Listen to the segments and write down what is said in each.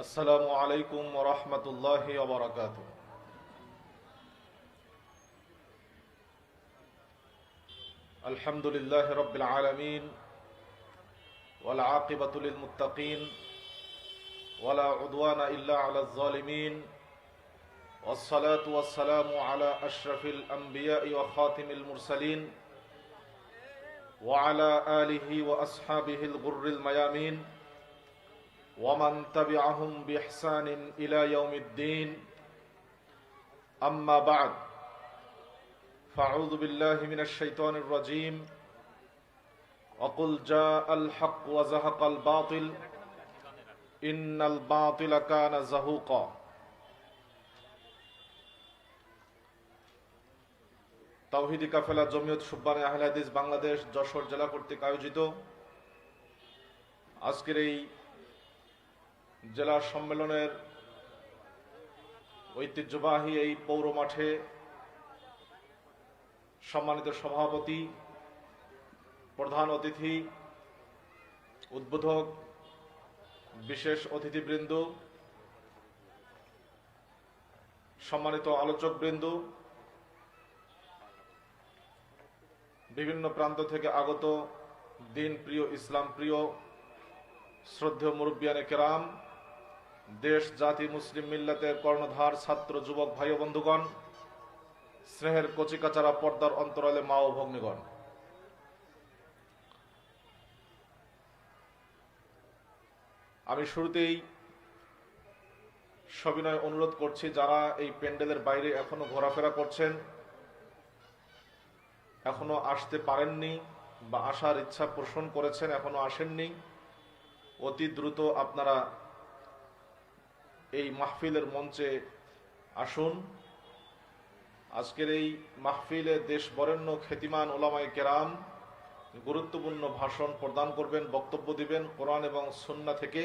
আসসালামু আলাইকুম ওয়া রাহমাতুল্লাহি ওয়া বারাকাতুহু। আলহামদুলিল্লাহি রাব্বিল আলামিন ওয়াল আকিবাতু লিল মুত্তাকিন ওয়ালা উদওয়ানা ইল্লা আলাজ জালিমিন ওয়াস সালাতু ওয়াস সালামু আলা আশরাফিল আমবিয়াই ওয়া খাতিমিল মুরসালিন ওয়া আলা আলিহি ওয়া আসহাবিহিল গুররিল মায়ামিন ومن تبعهم بإحسان إلى يوم الدين أما بعد فأعوذ بالله من الشيطان الرجيم وقل جاء الحق وزهق الباطل إن الباطل كان زهوقا। তাওহীদি কাফেলা জমিয়ত সুবহানে আহলে হাদিস বাংলাদেশ যশোর জেলা কর্তৃক আয়োজিত আজকের এই জেলা সম্মেলনের ঐতিহ্যবাহী এই পৌর মাঠে সম্মানিত সভাপতি, প্রধান অতিথি, উদ্বোধক, বিশেষ অতিথিবৃন্দ, সম্মানিত আলোচকবৃন্দ, বিভিন্ন প্রান্ত থেকে আগত দিন প্রিয়, ইসলাম প্রিয়, শ্রদ্ধেয় মুরব্বিয়ানে কেরাম, দেশ জাতি মুসলিম মিল্লাতের কর্ণধার ছাত্র যুবক ভাই ও বন্ধুগণ, স্নেহের কচিকাচারা পর্দার অন্তরালে মা ও ভগ্নীগণ, আমি শুরুতেই সবিনয় অনুরোধ করছি, যারা এই প্যান্ডেলের বাইরে এখনো ঘোরাফেরা করছেন, এখনো আসতে পারেননি বা আসার ইচ্ছা পোষণ করেছেন, এখনো আসেননি, অতি দ্রুত আপনারা এই মাহফিলের মঞ্চে আসুন। আজকের এই মাহফিলে দেশ বরেণ্য খ্যাতিমান ওলামায়ে কেরাম গুরুত্বপূর্ণ ভাষণ প্রদান করবেন, বক্তব্য দিবেন। কোরআন এবং সুন্নাহ থেকে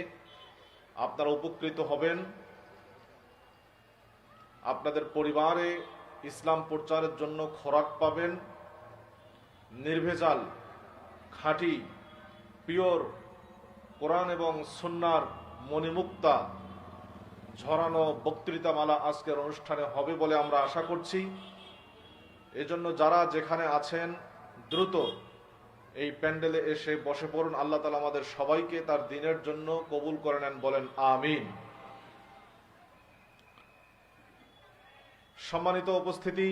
আপনারা উপকৃত হবেন। আপনাদের পরিবারে ইসলাম প্রচারের জন্য খোরাক পাবেন। নির্ভেজাল, খাঁটি, পিওর কোরআন এবং সুন্নাহর মণিমুক্তা ঝরানো বক্তৃতামালা আজকের অনুষ্ঠানে হবে বলে আমরা আশা করছি। এজন্য যারা যেখানে আছেন দ্রুত এই প্যান্ডেলে এসে বসে পড়ুন। আল্লাহ তাআলা আমাদের সবাইকে তার দ্বীনের জন্য কবুল করে নেন, বলেন আমিন। সম্মানিত উপস্থিতি,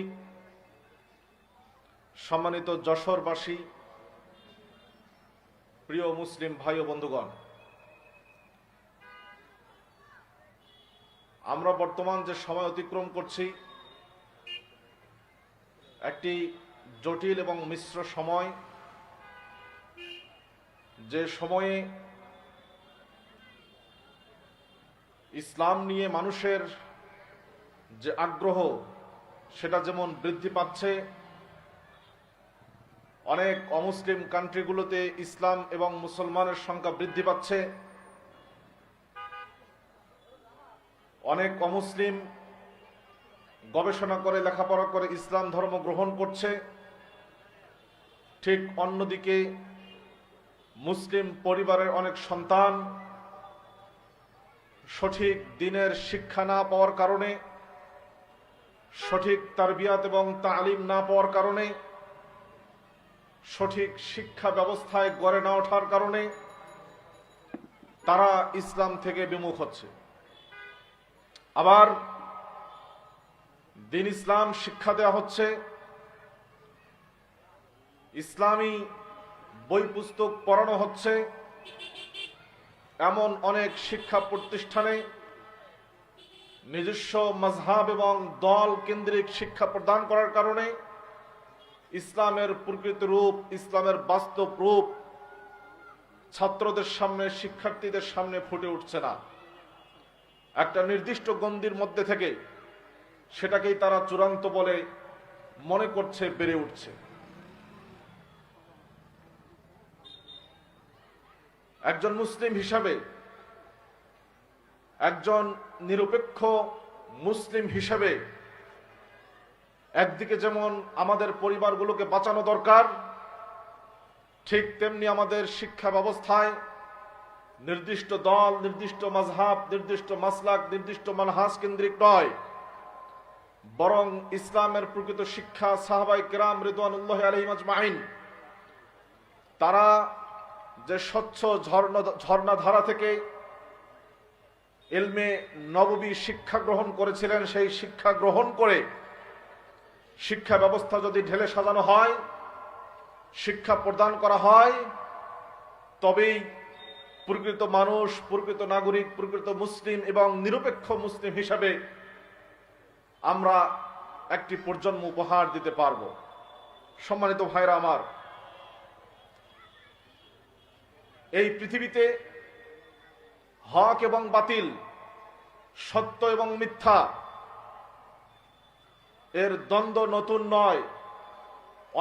সম্মানিত যশোরবাসী, প্রিয় মুসলিম ভাই ও বন্ধুগণ, আমরা বর্তমান যে সময় অতিক্রম করছি, একটি জটিল এবং মিশ্র সময়, যে সময়ে ইসলাম নিয়ে মানুষের যে আগ্রহ সেটা যেমন বৃদ্ধি পাচ্ছে, অনেক অমুসলিম কান্ট্রিগুলোতে ইসলাম এবং মুসলমানের সংখ্যা বৃদ্ধি পাচ্ছে, অনেক অমুসলিম গবেষণা করে, লেখাপড়া করে ইসলাম ধর্ম গ্রহণ করছে। ঠিক অন্যদিকে মুসলিম পরিবারের অনেক সন্তান সঠিক দ্বীনের শিক্ষা না পাওয়ার কারণে, সঠিক তারবিয়াত এবং তালিম না পাওয়ার কারণে, সঠিক শিক্ষা ব্যবস্থায় গড়ে না ওঠার কারণে তারা ইসলাম থেকে বিমুখ হচ্ছে। আবার দ্বীন ইসলাম শিক্ষা দেওয়া হচ্ছে, ইসলামী বই পুস্তক পড়ানো হচ্ছে, এমন অনেক শিক্ষা প্রতিষ্ঠানে নিজস্ব মাযহাব এবং দল কেন্দ্রিক শিক্ষা প্রদান করার কারণে ইসলামের প্রকৃত রূপ, ইসলামের বাস্তব রূপ ছাত্রদের সামনে, শিক্ষার্থীদের সামনে ফুটে উঠছে না। একটা নির্দিষ্ট গণ্ডির মধ্যে থেকে সেটাকেই তারা চূড়ান্ত বলে মনে করছে, বেড়ে উঠছে। একজন মুসলিম হিসাবে, একজন নিরপেক্ষ মুসলিম হিসাবে একদিকে যেমন আমাদের পরিবারগুলোকে বাঁচানো দরকার, ঠিক তেমনি আমাদের শিক্ষা ব্যবস্থায় নির্দিষ্ট দল, নির্দিষ্ট মাযহাব, নির্দিষ্ট মাসলাক, নির্দিষ্ট মানহাজ কেন্দ্রিক নয়, বরং ইসলামের প্রকৃত শিক্ষা সাহাবায়ে কেরাম রিদওয়ানুল্লাহি আলাইহিম আজমাইন তারা যে স্বচ্ছ ঝর্ণাধারা থেকে ইলমে নববী শিক্ষা গ্রহণ করেছিলেন, সেই শিক্ষা গ্রহণ করে শিক্ষা ব্যবস্থা যদি ঢেলে সাজানো হয়, শিক্ষা প্রদান করা হয়, তবেই প্রকৃত মানুষ, প্রকৃত নাগরিক, প্রকৃত মুসলিম এবং নিরপেক্ষ মুসলিম হিসাবে আমরা একটি প্রজন্ম উপহার দিতে পারব। সম্মানিত ভাইরা আমার, এই পৃথিবীতে হক এবং বাতিল, সত্য এবং মিথ্যা এর দ্বন্দ্ব নতুন নয়,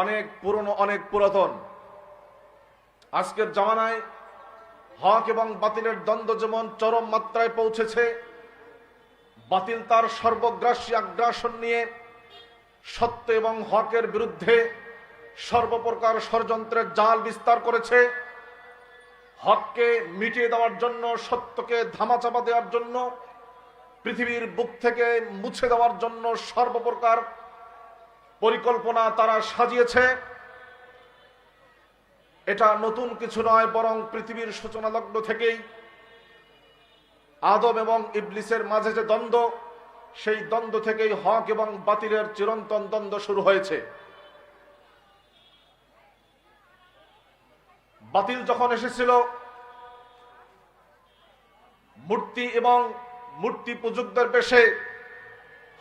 অনেক পুরনো, অনেক পুরাতন। আজকের জামানায় হক এবং বাতিলের দ্বন্দ্ব যেমন চরম মাত্রায় পৌঁছেছে, বাতিল তার সর্বগ্রাসী আগ্রাসন নিয়ে সত্য এবং হকের বিরুদ্ধে সর্বপ্রকার ষড়যন্ত্রের জাল বিস্তার করেছে। হককে মিটিয়ে দেওয়ার জন্য, সত্যকে ধামাচাপা দেওয়ার জন্য, পৃথিবীর বুক থেকে মুছে দেওয়ার জন্য সর্বপ্রকার পরিকল্পনা তারা সাজিয়েছে। এটা নতুন কিছু নয়, বরং পৃথিবীর সূচনা লগ্ন থেকেই আদম এবং ইবলিসের মাঝে যে দ্বন্দ্ব, সেই দ্বন্দ্ব থেকেই হক এবং বাতিলের চিরন্তন দ্বন্দ্ব শুরু হয়েছে। বাতিল যখন এসেছিল, মূর্তি এবং মূর্তি পূজকদের বেশে,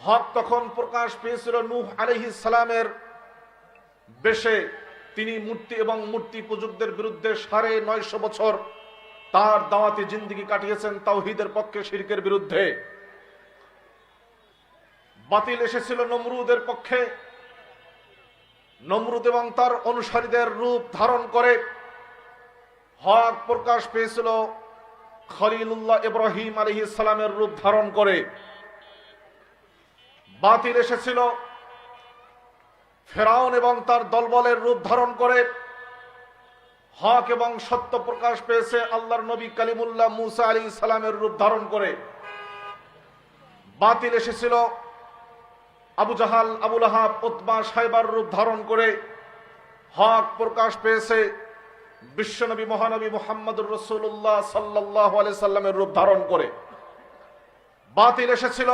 হক তখন প্রকাশ পেয়েছিল নূহ আলাইহিস সালামের বেশে। তিনি মূর্তি এবং মূর্তি পূজকদের বিরুদ্ধে ৯৫০ বছর তার দাওয়াতি জিন্দেগি কাটিয়েছেন তাওহীদের পক্ষে, শিরকের বিরুদ্ধে। বাতিল এসেছিল নমরুদের পক্ষে। নমরুদ এবং তার অনুসারীদের রূপ ধারণ করে হক প্রকাশ পেয়েছিল খলিলুল্লাহ ইব্রাহিম আলাইহিস সালামের রূপ ধারণ করে। বাতিল এসেছিল ফেরাউন এবং তার দলবলের রূপ ধারণ করে। হক এবং সত্য প্রকাশ পেয়েছে আল্লাহর নবী কালিমুল্লাহ মুসা আলাইহিস সালামের রূপ ধারণ করে। বাতিল এসেছিল আবু জাহাল, আবু লাহাব, উতবা, সাইবার রূপ ধারণ করে। হক প্রকাশ পেয়েছে বিশ্বনবী মহানবী মুহাম্মদুর রাসূলুল্লাহ সাল্লাল্লাহু আলাইহি সাল্লামের রূপ ধারণ করে। বাতিল এসেছিল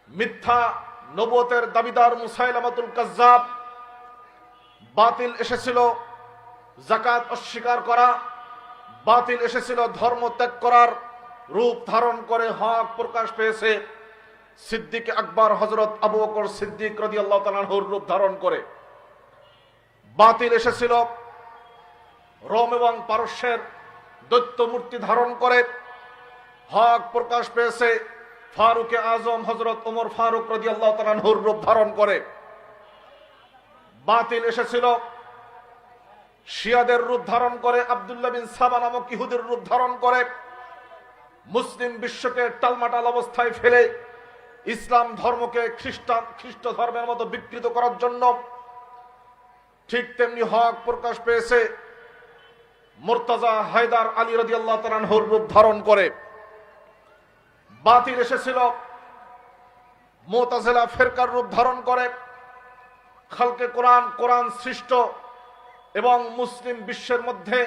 মিথ্যা নবুয়তের দাবিদার মুসাইলামাতুল কাজ্জাব। বাতিল এসেছিল যাকাত অস্বীকার করা। বাতিল এসেছিল ধর্ম ত্যাগ করার রূপ ধারণ করে। হক প্রকাশ পেয়েছে সিদ্দিক আকবর হযরত আবু বকর সিদ্দিক রাদিয়াল্লাহু তাআলা আনহুর রূপ ধারণ করে। বাতিল এসেছিল রোম এবং পারস্যের দৈত্য মূর্তি ধারণ করে। হক প্রকাশ পেয়েছে ফারুক আজম হযরত ওমর ফারুক রাদিয়াল্লাহু তাআলা আনহুর রূপ ধারণ করে। বাতিল এসেছিল শিয়াদের রূপ ধারণ করে, আব্দুল্লাহ বিন সাবা নামক ইহুদির রূপ ধারণ করে মুসলিম বিশ্বকে টালমাটাল অবস্থায় ফেলে ইসলাম ধর্মকে খ্রিস্ট ধর্মের মতো বিকৃত করার জন্য। ঠিক তেমনি হক প্রকাশ পেয়েছে মুর্তজা হায়দার আলী রাদিয়াল্লাহু তাআলা আনহুর রূপ ধারণ করে। বাতিল এসেছিল মুতাজিলা ফিরকার রূপ ধারণ করে খালকে কোরআন সৃষ্ট এবং মুসলিম বিশ্বের মধ্যে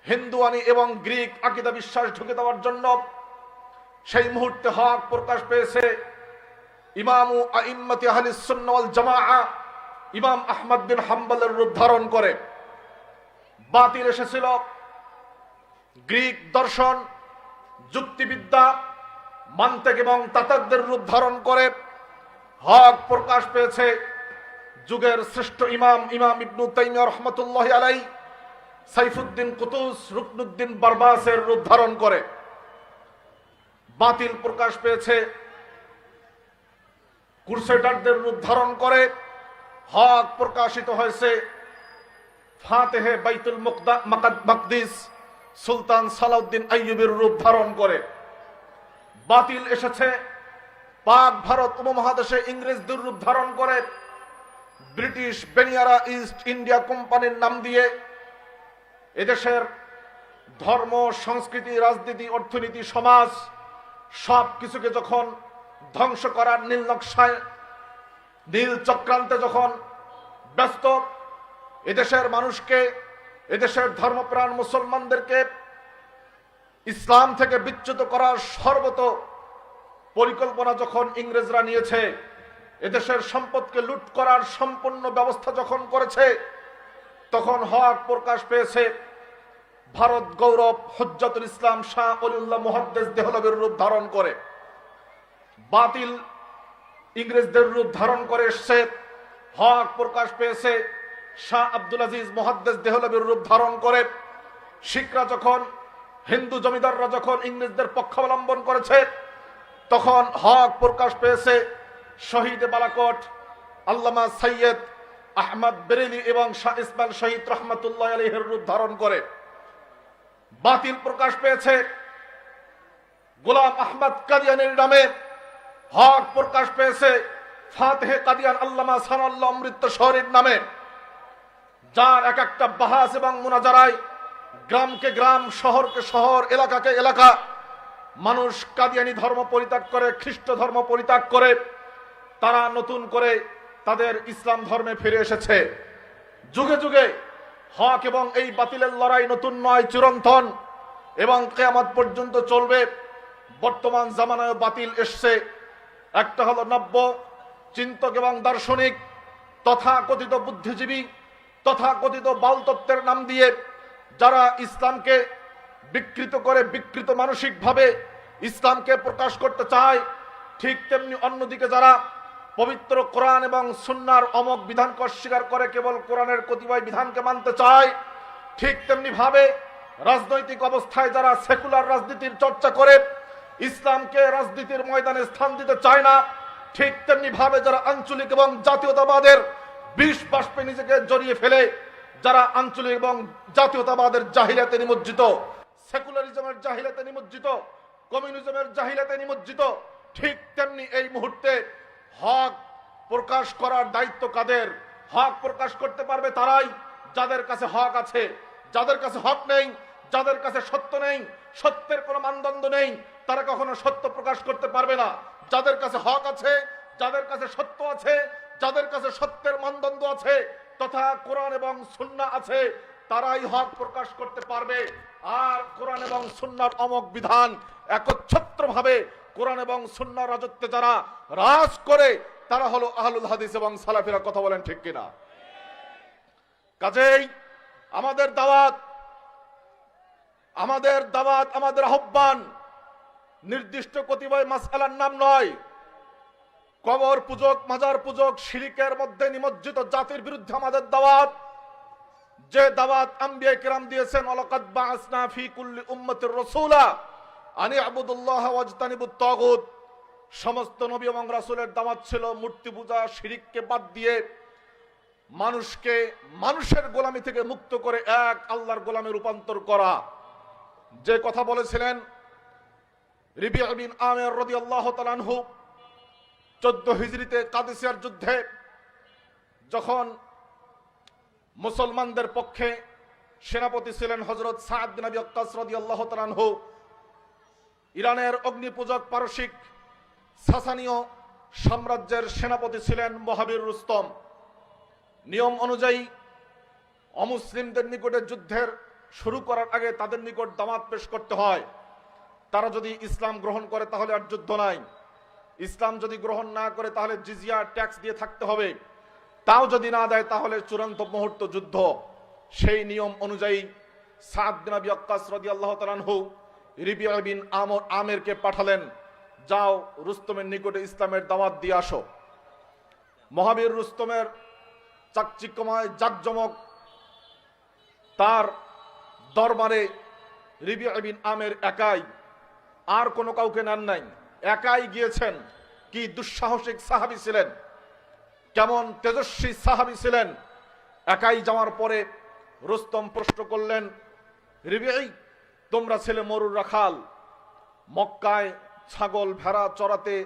হিন্দুয়ানি এবং গ্রিক আকীদা বিশ্বাস ঢুকে দেওয়ার জন্য। সেই মুহূর্তে হক প্রকাশ পেয়েছে ইমামু আইম্মাতি আহলিস সুন্নাহ ওয়াল জামাআহ ইমাম আহমদ বিন হাম্বলের রূপ ধারণ করে। বাতিল এসেছিল গ্রিক দর্শন, যুক্তিবিদ্যা, মান্তিক এবং তাতাকদের রূপ ধারণ করে। হক প্রকাশ পেয়েছে যুগের শ্রেষ্ঠ ইমাম ইবনু তাইমিয়া রাহমাতুল্লাহি আলাইহি সাইফুদ্দিন কুতুস, রুকনুদ্দিন বারবাসের রূপ ধারণ করে। বাতিল প্রকাশ পেয়েছে ক্রুসেডারদের রূপ ধারণ করে। হক প্রকাশিত হয়েছে ফাতেহে বাইতুল মাকদিস সুলতান সালাউদ্দিন আইয়ুবের রূপ ধারণ করে। বাতিল এসেছে পাক ভারত উপমহাদেশে ইংরেজদের রূপ ধারণ করে ব্রিটিশ বেনিয়ারা ইস্ট ইন্ডিয়া কোম্পানির নাম দিয়ে এদেশের ধর্ম, সংস্কৃতি, রাজনীতি, অর্থনীতি, সমাজ সব কিছুকে যখন ধ্বংস করার নীল নকশায়, নীল চক্রান্তে যখন ব্যস্ত, এদেশের মানুষকে, এদেশের ধর্মপ্রাণ মুসলমানদেরকে ইসলাম থেকে বিচ্যুত করার সর্বত পরিকল্পনা যখন ইংরেজরা নিয়েছে, এদেশের সম্পদকে লুট করার সম্পূর্ণ ব্যবস্থা যখন করেছে, তখন হক প্রকাশ পেয়েছে ভারত গৌরব হুজ্জাতুল ইসলাম শাহ ওলিউল্লাহ মুহাদ্দিস দেহলভীর রূপ ধারণ করে। বাতিল ইংরেজদের রূপ ধারণ করে এসছে। হক প্রকাশ পেয়েছে শাহ আব্দুল আজিজ মুহাদ্দিস দেহলভীর রূপ ধারণ করে। শিখরা যখন, হিন্দু জমিদাররা যখন ইংরেজদের পক্ষাবলম্বন করেছে, তখন হক প্রকাশ পেয়েছে শহীদ বালাকোট আল্লামা সৈয়দ আহমদ বেরেলি এবং শাহ ইসমাইল শহীদ রহমতুল্লাহ আলাইহির রূপ ধারণ করে। বাতিল প্রকাশ পেয়েছে গোলাম আহমদ কাদিয়ানির নামে। হক প্রকাশ পেয়েছে ফাতেহে কাদিয়ান আল্লামা সানাউল্লাহ অমৃতসরের নামে, যার এক একটা বাহাস এবং মুনাজারায় গ্রামকে গ্রাম, শহরকে শহর, এলাকাকে এলাকা মানুষ কাদিয়ানি ধর্ম পরিত্যাগ করে, খ্রিস্ট ধর্ম পরিত্যাগ করে তারা নতুন করে তাদের ইসলাম ধর্মে ফিরে এসেছে। যুগে যুগে হক এবং এই বাতিলের লড়াই নতুন নয়, চিরন্তন এবং কিয়ামত পর্যন্ত চলবে। বর্তমান জামানায় বাতিল এসছে। একটা হলো নব্য চিন্তক এবং দার্শনিক, তথাকথিত বুদ্ধিজীবী, তথাকথিত বাউল তত্ত্বের নাম দিয়ে যারা ইসলামকে বিকৃত করে, বিকৃত মানসিকভাবে ইসলামকে প্রকাশ করতে চায়, ঠিক তেমনি অন্যদিকে যারা পবিত্র কোরআন এবং সুন্নাহর অমোঘ বিধানকে অস্বীকার করে কেবল কোরআনের কতিপয় বিধানকে মানতে চায়, ঠিক তেমনি ভাবে রাজনৈতিক অবস্থায় যারা সেকুলার রাজনীতির চর্চা করে ইসলামকে রাজনীতির ময়দানে স্থান দিতে চায় না, ঠিক তেমনি ভাবে যারা আঞ্চলিক এবং জাতীয়তাবাদের বিষ বাষ্পে নিজেকে জড়িয়ে ফেলে, যারা আঞ্চলিক এবং জাতীয়তাবাদের জাহিলিয়াতে নিমজ্জিত, সেকুলারিজমের জাহিলিয়াতে নিমজ্জিত, কমিউনিজমের জাহিলিয়াতে নিমজ্জিত, ঠিক তেমনি এই মুহূর্তে হক প্রকাশ করার দায়িত্ব কাদের? হক প্রকাশ করতে পারবে তারাই যাদের কাছে হক আছে। যাদের কাছে হক নেই, যাদের কাছে সত্য নেই, সত্যের কোনো মানদণ্ড নেই, তারা কখনো সত্য প্রকাশ করতে পারবে না। যাদের কাছে হক আছে, যাদের কাছে সত্য আছে, যাদের কাছে সত্যের মানদণ্ড আছে তথা কোরআন এবং সুন্নাহ আছে, তারাই হক প্রকাশ করতে পারবে। আর কোরআন এবং সুন্নাহর অমোঘ বিধান একচ্ছত্রভাবে কোরআন এবং সুন্নাহর রাজত্বে যারা রাজ করে তারা হলো আহলুল হাদিস এবং সালাফিরা। কথা বলেন ঠিক কিনা? কাজেই আমাদের দাওয়াত, আমাদের আহ্বান নির্দিষ্ট কতিপয় মাসআলার নাম নয়। কবর পূজক, মাজার পূজক, শিরকের মধ্যে নিমজ্জিত জাতির বিরুদ্ধে আমাদের দাওয়াত। যে দাওয়াত আম্বিয়া কিরাম দিয়েছেন, ওয়ালাকাদ বাআসনা ফি কুল্লি উম্মাতির রাসূলা আনি আবুদুল্লাহ ওয়াজতানিবুত তাগুত। সমস্ত নবী এবং রাসূলের দাওয়াত ছিল মূর্তি পূজা, শিরককে বাদ দিয়ে মানুষকে মানুষের গোলামি থেকে মুক্ত করে এক আল্লাহর গোলামে রূপান্তর করা। যে কথা বলেছিলেন রিবিআ বিন আমির রাদিয়াল্লাহু তাআলা আনহু 14 হিজরিতে কাদেসিয়ার যুদ্ধে যখন মুসলমানদের পক্ষে সেনাপতি ছিলেন হযরত সাদ বিন আবি ওয়াক্কাস রাদিয়াল্লাহু তাআলা আনহু, ইরানের অগ্নিপূজক পারসিক সাসানীয় সাম্রাজ্যের সেনাপতি ছিলেন মুহাবির রুস্তম। নিয়ম অনুযায়ী অমুসলিমদের নিকটে যুদ্ধের শুরু করার আগে তাদের নিকট দাওয়াত পেশ করতে হয়। তারা যদি ইসলাম গ্রহণ করে তাহলে আর যুদ্ধ নাই, ইসলাম যদি গ্রহণ না করে তাহলে জিজিয়া ট্যাক্স দিয়ে থাকতে হবে, তাও যদি না দেয় তাহলে চূড়ান্ত মুহূর্ত যুদ্ধ। সেই নিয়ম অনুযায়ী সাদ বিন আবি ওয়াক্কাস রাদিয়াল্লাহু তাআলা আনহু রিবিআ বিন আমিরকে পাঠালেন, যাও রুস্তমের নিকটে ইসলামের দাওয়াত দিয়ে আসো। মহাবীর রুস্তমের চাকচিক্যময় জাকজমক তার দরবারে রিবিআ বিন আমির একাই, আর কোনো কাউকে নেন নাই, একাই গিয়েছেন। কি দুঃসাহসিক সাহাবী ছিলেন, কেমন তেজস্বী সাহাবী ছিলেন। একাই যাওয়ার পরে রুস্তম প্রশ্ন করলেন, রিবিআ, তোমরা ছেলে মরুর রাখাল, মক্কায় ছাগল ভেড়া চড়াতে,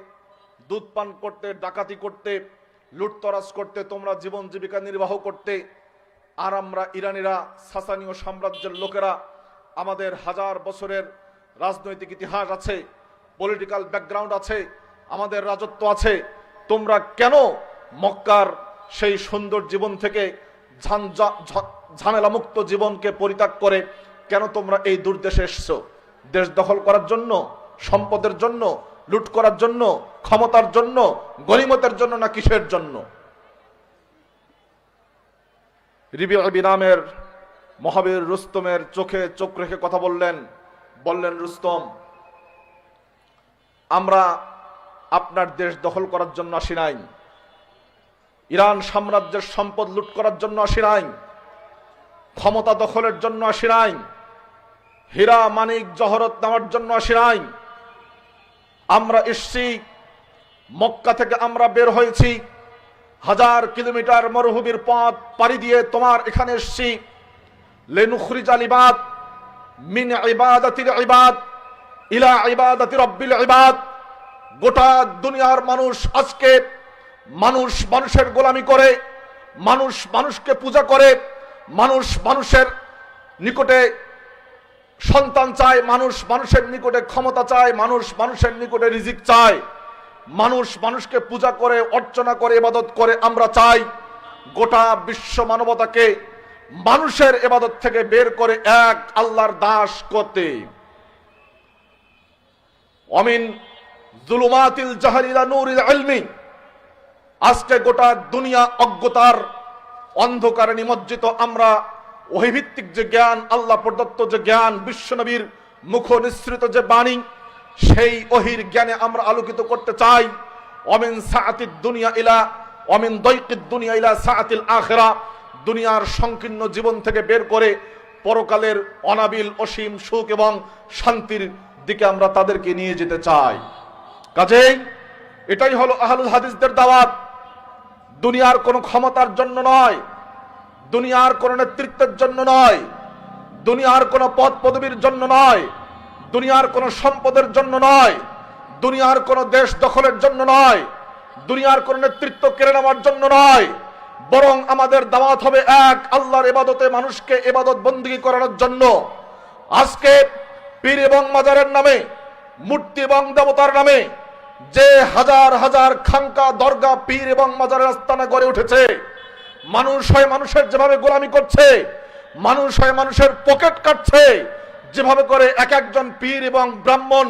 দুধ পান করতে, ডাকাতি করতে, লুটতরাজ করতে তোমরা জীবন জীবিকা নির্বাহ করতে, আর আমরা ইরানিরা সাসানীয় সাম্রাজ্যের লোকেরা আমাদের হাজার বছরের রাজনৈতিক ইতিহাস আছে, পলিটিক্যাল ব্যাকগ্রাউন্ড আছে, আমাদের রাজত্ব আছে। তোমরা কেন মক্কার সেই সুন্দর জীবন থেকে ঝামেলা মুক্ত জীবনকে পরিত্যাগ করে কেন তোমরা এই দুর্দেশে এসছো? দেশ দখল করার জন্য, সম্পদের জন্য, লুট করার জন্য, ক্ষমতার জন্য, গনিমতের জন্য, না কিসের জন্য? রবিঈ নামের মহাবীর রুস্তমের চোখে চোখ রেখে কথা বললেন রুস্তম, আমরা আপনার দেশ দখল করার জন্য আসি নাই, ইরান সাম্রাজ্যের সম্পদ লুট করার জন্য আসি নাই, ক্ষমতা দখলের জন্য আসি নাই, হীরা মানিক জহরত নেওয়ার জন্য আসি নাই। আমরা এসছি, মক্কা থেকে আমরা বের হয়েছি, 1000 কিলোমিটার মরুভূমির পথ পাড়ি দিয়ে তোমার এখানে এসছি। লিনুখরিজাল ইবাদ মিন ইবাদাতিল ইবাদ ইলা ইবাদাতি রাব্বিল ইবাদ। গোটা দুনিয়ার মানুষ আজকে মানুষের গোলামি করে, মানুষকে পূজা করে, মানুষের নিকটে সন্তান চায়, মানুষের নিকটে ক্ষমতা চায়, মানুষের নিকটে রিজিক চায়, মানুষকে পূজা করে, অর্চনা করে, ইবাদত করে। আমরা চাই গোটা বিশ্ব মানবতাকে মানুষের ইবাদত থেকে বের করে এক আল্লাহর দাস করতে। অমিন যুলুমাতিল জাহলি ইলা নূরিল ইলমি। আজকে গোটা দুনিয়া অজ্ঞতার অন্ধকারে নিমজ্জিত। আমরা ওহীভিত্তিক যে জ্ঞান, আল্লাহ প্রদত্ত যে জ্ঞান, বিশ্বনবীর মুখ নিঃসৃত যে বাণী, সেই ওহীর জ্ঞানে আমরা আলোকিত করতে চাই। অমিন সাআতিদ দুনিয়া ইলা অমিন দাইকিদ দুনিয়া ইলা সাআতিল আখিরা। দুনিয়ার সংকীর্ণ জীবন থেকে বের করে পরকালের অনাবিল অসীম সুখ এবং শান্তির দিকে আমরা তাদেরকে নিয়ে যেতে চাই। কাজেই এটাই হলো আহলুল হাদিসদের দাওয়াত। দুনিয়ার কোনো ক্ষমতার জন্য নয়, দুনিয়ার কোনো নেতৃত্বের জন্য নয়, দুনিয়ার কোনো পদ পদবীর জন্য নয়, দুনিয়ার কোনো সম্পদের জন্য নয়, দুনিয়ার কোনো দেশ দখলের জন্য নয়, দুনিয়ার কোনো নেতৃত্ব কেড়ে নেওয়ার জন্য নয়, বরং আমাদের দাওয়াত হবে এক আল্লাহর ইবাদতে মানুষকে ইবাদত বন্দেগী করানোর জন্য। আজকে পীর এবং মাজারের নামে, মূর্তি এবং দেবতার নামে যে হাজার হাজার খানকা, দরগা, পীর এবং মাজারের আস্তানা গড়ে উঠেছে, মানুষ হয়ে মানুষের যেভাবে গোলামি করছে, মানুষ হয়ে মানুষের পকেট কাটছে, যেভাবে করে এক একজন পীর এবং ব্রাহ্মণ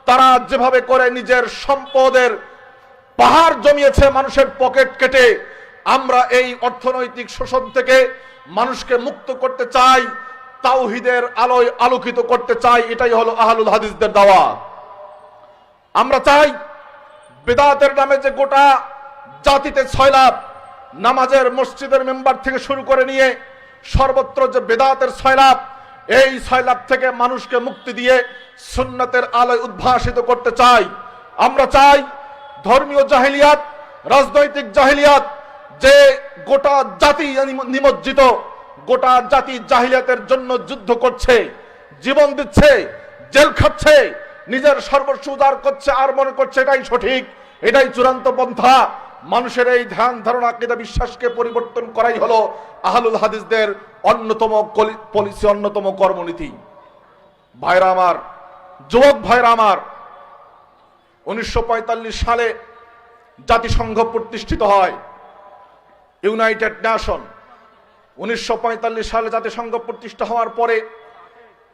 তারা যেভাবে করে নিজের সম্পদের পাহাড় জমিয়েছে মানুষের পকেট কেটে, আমরা এই অর্থনৈতিক শোষণ থেকে মানুষকে মুক্ত করতে চাই, তাওহীদের আলোয় আলোকিত করতে চাই। এটাই হলো আহলুল হাদিসদের দাওয়াত। আমরা চাই বিদআতের নামে যে গোটা জাতিতে ছয়লাভ, নামাজের মসজিদের মেম্বার থেকে শুরু করে নিয়ে সর্বত্র যে বিদআতের ছয়লাভ, এই ছয়লাভ থেকে মানুষকে মুক্তি দিয়ে সুন্নাতের আলোয় উদ্ভাসিত করতে চাই। আমরা চাই ধর্মীয় জাহেলিয়াত, রাজনৈতিক জাহেলিয়াত, যে গোটা জাতি নিমজ্জিত, গোটা জাতি জাহিলিয়াতের জন্য যুদ্ধ করছে, জীবন দিচ্ছে, জেল খাচ্ছে, নিজের সর্বস্ব উজাড় করছে, আর মনে করছে এটাই সঠিক, এটাই চূড়ান্ত পন্থা। মানুষের এই ধ্যান ধারণা, আকীদা, বিশ্বাসকে পরিবর্তন করাই হলো আহলুল হাদিসদের অন্যতম পলিসি, অন্যতম কর্মনীতি। ভাইরা আমার, যুবক ভাইরা আমার, 1945 সালে জাতিসংঘ প্রতিষ্ঠিত হয়, ইউনাইটেড নেশন। 1945 সালে জাতিসংঘ প্রতিষ্ঠা হওয়ার পরে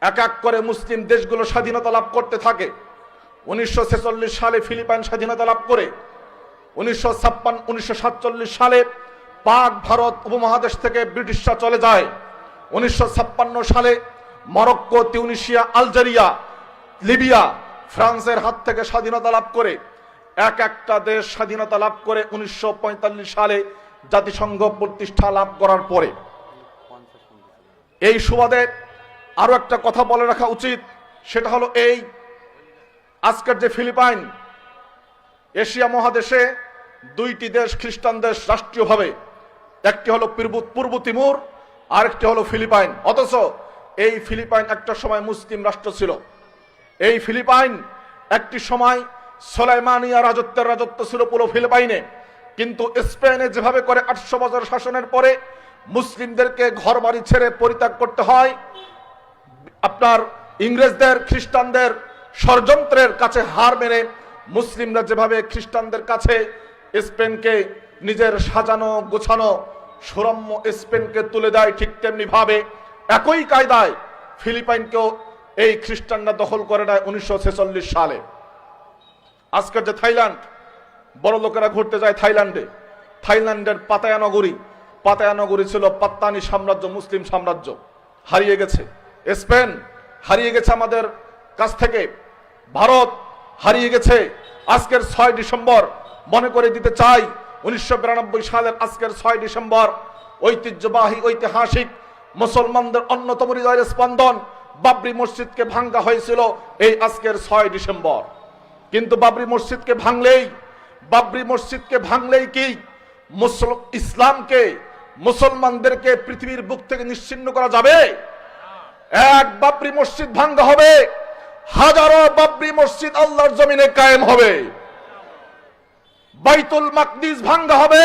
এক এক করে মুসলিম দেশগুলো স্বাধীনতা লাভ করতে থাকে। 1946 সালে ফিলিপাইন স্বাধীনতা লাভ করে, 1947 সালে পাক ভারত উপমহাদেশ থেকে ব্রিটিশরা চলে যায়। 1956 সালে মরক্কো, তিউনিসিয়া, আলজেরিয়া, লিবিয়া ফ্রান্সের হাত থেকে স্বাধীনতা লাভ করে। এক একটা দেশ স্বাধীনতা লাভ করে 1945 সালে জাতিসংঘ প্রতিষ্ঠা লাভ করার পরে। এই সুবাদে আরো একটা কথা বলে রাখা উচিত, সেটা হলো এই, আজকের যে ফিলিপাইন, এশিয়া মহাদেশে দুইটি দেশ খ্রিস্টান দেশ রাষ্ট্রীয়ভাবে, একটি হলো পূর্ব তিমুর, আরেকটি হলো ফিলিপাইন। অথচ এই ফিলিপাইন একটা সময় মুসলিম রাষ্ট্র ছিল। এই ফিলিপাইন একটি সময় সুলাইমানিয়া রাজত্ব ছিল পুরো ফিলিপাইনে। কিন্তু স্পেনে যেভাবে করে 800 বছর শাসনের পরে মুসলিমদেরকে ঘর বাড়ি ছেড়ে পরিত্যাগ করতে হয়, আপনার ইংরেজদের খ্রিস্টানদের ষড়যন্ত্রের কাছে হার মেনে মুসলিমরা যেভাবে খ্রিস্টানদের কাছে স্পেনকে নিজের সাজানো গোছানো সুরম্য স্পেনকে তুলে দেয়, ঠিক তেমনি ভাবে একই কায়দায় ফিলিপাইনকেও এই খ্রিস্টানরা দখল করে নেয় 1946 সালে। আজকের যে থাইল্যান্ড, বড় লোকেরা ঘুরতে যায় থাইল্যান্ডে, থাইল্যান্ডের পাতায়া নগরী ছিল পাত্তানি সাম্রাজ্য, মুসলিম সাম্রাজ্য, হারিয়ে গেছে। স্পেন হারিয়ে গেছে আমাদের কাছ থেকে, ভারত হারিয়ে গেছে। আজকের 6 ডিসেম্বর মনে করে দিতে চাই, 1992 সালের আজকের 6 ডিসেম্বর ঐতিহ্যবাহী ঐতিহাসিক মুসলমানদের অন্যতম হৃদয়ের স্পন্দন বাবরি মসজিদকে ভাঙ্গা হয়েছিল এই আজকের 6 ডিসেম্বর। কিন্তু বাবরি মসজিদকে ভাঙলেই কি ইসলামকে, মুসলমানদেরকে পৃথিবীর বুক থেকে নিশ্চিহ্ন করা যাবে? এক বাবরি মসজিদ ভাঙ্গা হবে, হাজারো বাবরি মসজিদ আল্লাহর জমিনে কায়েম হবে। বাইতুল মাকদিস ভাঙ্গা হবে,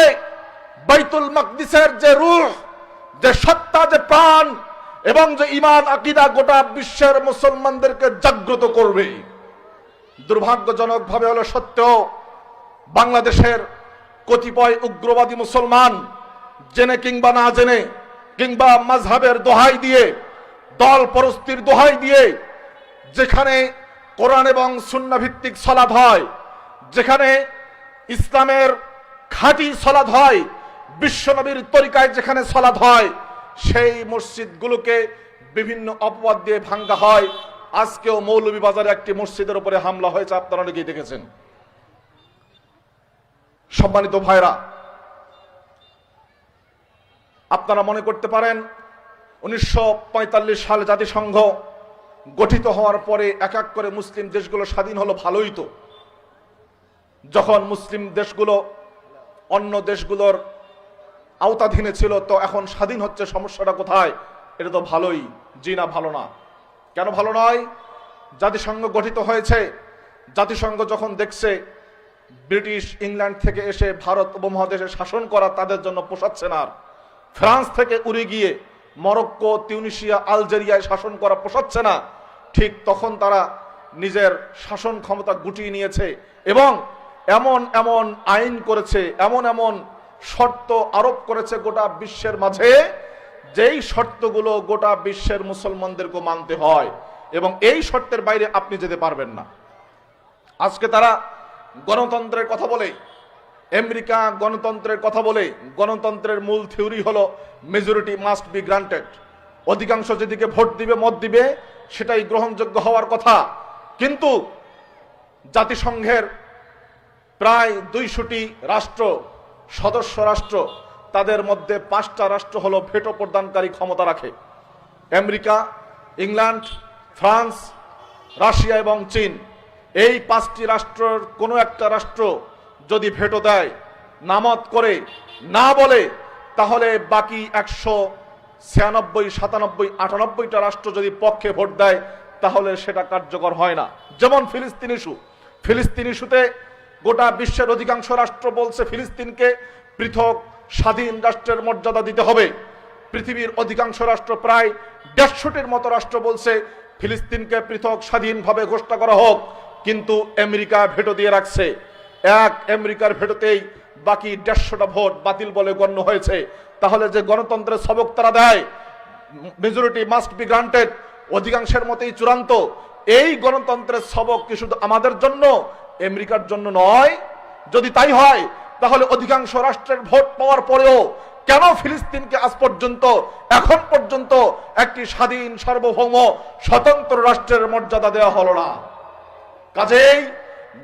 বাইতুল মাকদিসের যে রূহ, যে সত্তা, যে প্রাণ এবং যে ঈমান আকীদা গোটা বিশ্বের মুসলমানদেরকে জাগ্রত করবে। দুর্ভাগ্যজনকভাবে হলো সত্য, বাংলাদেশের কতিপয় উগ্রবাদী মুসলমান জেনে কিংবা না জেনে কিংবা মাযহাবের দোহাই দিয়ে, দল পরস্তির দোহাই দিয়ে, যেখানে কোরআন এবং সুন্নাহ ভিত্তিক সালাত হয়, যেখানে ইসলামের খাঁটি সালাত হয়, বিশ্বনবীর তরিকায় যেখানে সালাত হয়, সেই মসজিদগুলোকে বিভিন্ন অপবাদ দিয়ে ভাঙ্গা হয়। আজকেও মৌলভীবাজারে একটি মসজিদের উপরে হামলা হয়েছে, আপনারা অনেকেই দেখেছেন। সম্মানিত ভাইরা, আপনারা মনে করতে পারেন 1945 সালে জাতিসংঘ গঠিত হওয়ার পরে এক এক করে মুসলিম দেশগুলো স্বাধীন হলো, ভালোই তো। যখন মুসলিম দেশগুলো অন্য দেশগুলোর আওতাধীনে ছিল, তো এখন স্বাধীন হচ্ছে, সমস্যাটা কোথায়? এটা তো ভালোই। জি না, ভালো না। কেন ভালো নয়? জাতিসংঘ গঠিত হয়েছে, জাতিসংঘ যখন দেখছে ব্রিটিশ ইংল্যান্ড থেকে এসে ভারত উপমহাদেশে শাসন করা তাদের জন্য পোষাচ্ছে না, ফ্রান্স থেকে উড়ে গিয়ে মরক্কো, তিউনিসিয়া, আলজেরিয়ায় শাসন করা পোষাচ্ছে না, ঠিক তখন তারা নিজের শাসন ক্ষমতা গুটিয়ে নিয়েছে এবং এমন এমন আইন করেছে, এমন এমন শর্ত আরোপ করেছে গোটা বিশ্বের মাঝে, যেই শর্তগুলো গোটা বিশ্বের মুসলমানদেরকে মানতে হয় এবং এই শর্তের বাইরে আপনি যেতে পারবেন না। আজকে তারা গণতন্ত্রের কথা বলে, আমেরিকা গণতন্ত্রের কথা বলে, গণতন্ত্রের মূল থিওরি হলো মেজরিটি মাস্ট বি গ্রান্টেড, অধিকাংশ যেদিকে ভোট দিবে, মত দিবে, সেটাই গ্রহণযোগ্য হওয়ার কথা। কিন্তু জাতিসংঘের প্রায় 200টি রাষ্ট্র, সদস্য রাষ্ট্র, তাদের মধ্যে 5টা রাষ্ট্র হলো ভেটো প্রদানকারী ক্ষমতা রাখে। আমেরিকা, ইংল্যান্ড, ফ্রান্স, রাশিয়া এবং চীন। এই 5টি রাষ্ট্রের কোনো একটা রাষ্ট্র যদি ভেটো দেয়, নামত করে, না বলে, তাহলে বাকি 196, 97, 98টা রাষ্ট্র যদি পক্ষে ভোট দেয়, তাহলে সেটা কার্যকর হয় না। যেমন ফিলিস্তিন ইস্যুতে গোটা বিশ্বের অধিকাংশ রাষ্ট্র বলছে ফিলিস্তিনকে পৃথক স্বাধীন রাষ্ট্রের মর্যাদা দিতে হবে। পৃথিবীর অধিকাংশ রাষ্ট্র, প্রায় 150টির মতো রাষ্ট্র বলছে ফিলিস্তিনকে পৃথক স্বাধীনভাবে ঘোষণা করা হোক। কিন্তু আমেরিকা ভেটো দিয়ে রাখছে। এক আমেরিকার ভেটোতেই বাকি 150টা ভোট বাতিল বলে গণ্য হয়েছে। তাহলে যে গণতন্ত্রের সবক তারা দেয়, মেজরিটি মাস্ট বি গ্রান্টেড, অধিকাংশের মতেই চূড়ান্ত, এই গণতন্ত্রের সবক কি শুধু আমাদের জন্য, আমেরিকার জন্য নয়? যদি তাই হয়, তাহলে অধিকাংশ রাষ্ট্রের ভোট পাওয়ার পরেও কেন ফিলিস্তিনকে আজ পর্যন্ত, এখন পর্যন্ত একটি স্বাধীন, সার্বভৌম, স্বতন্ত্র রাষ্ট্রের মর্যাদা দেওয়া হলো না? কাজেই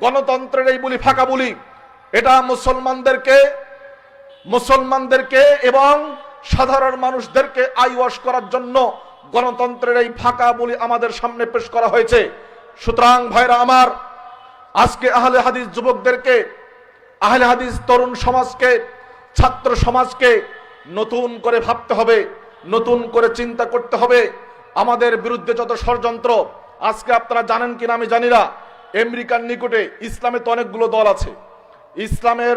গণতন্ত্রের এই বুলি, ফাঁকা বুলি, এটা মুসলমানদেরকে এবং সাধারণ মানুষদেরকে আইওয়াশ করার জন্য গণতন্ত্রের এই ফাঁকা বুলি আমাদের সামনে পেশ করা হয়েছে। সুতরাং ভাইরা আমার, আজকে আহলে হাদিস যুবকদেরকে, আহলে হাদিস তরুণ সমাজকে, ছাত্র সমাজকে নতুন করে ভাবতে হবে, নতুন করে চিন্তা করতে হবে। আমাদের বিরুদ্ধে যত ষড়যন্ত্র, আজকে আপনারা জানেন কিনা আমি জানি না, আমেরিকার নিকটে ইসলামে তো অনেকগুলো দল আছে, ইসলামের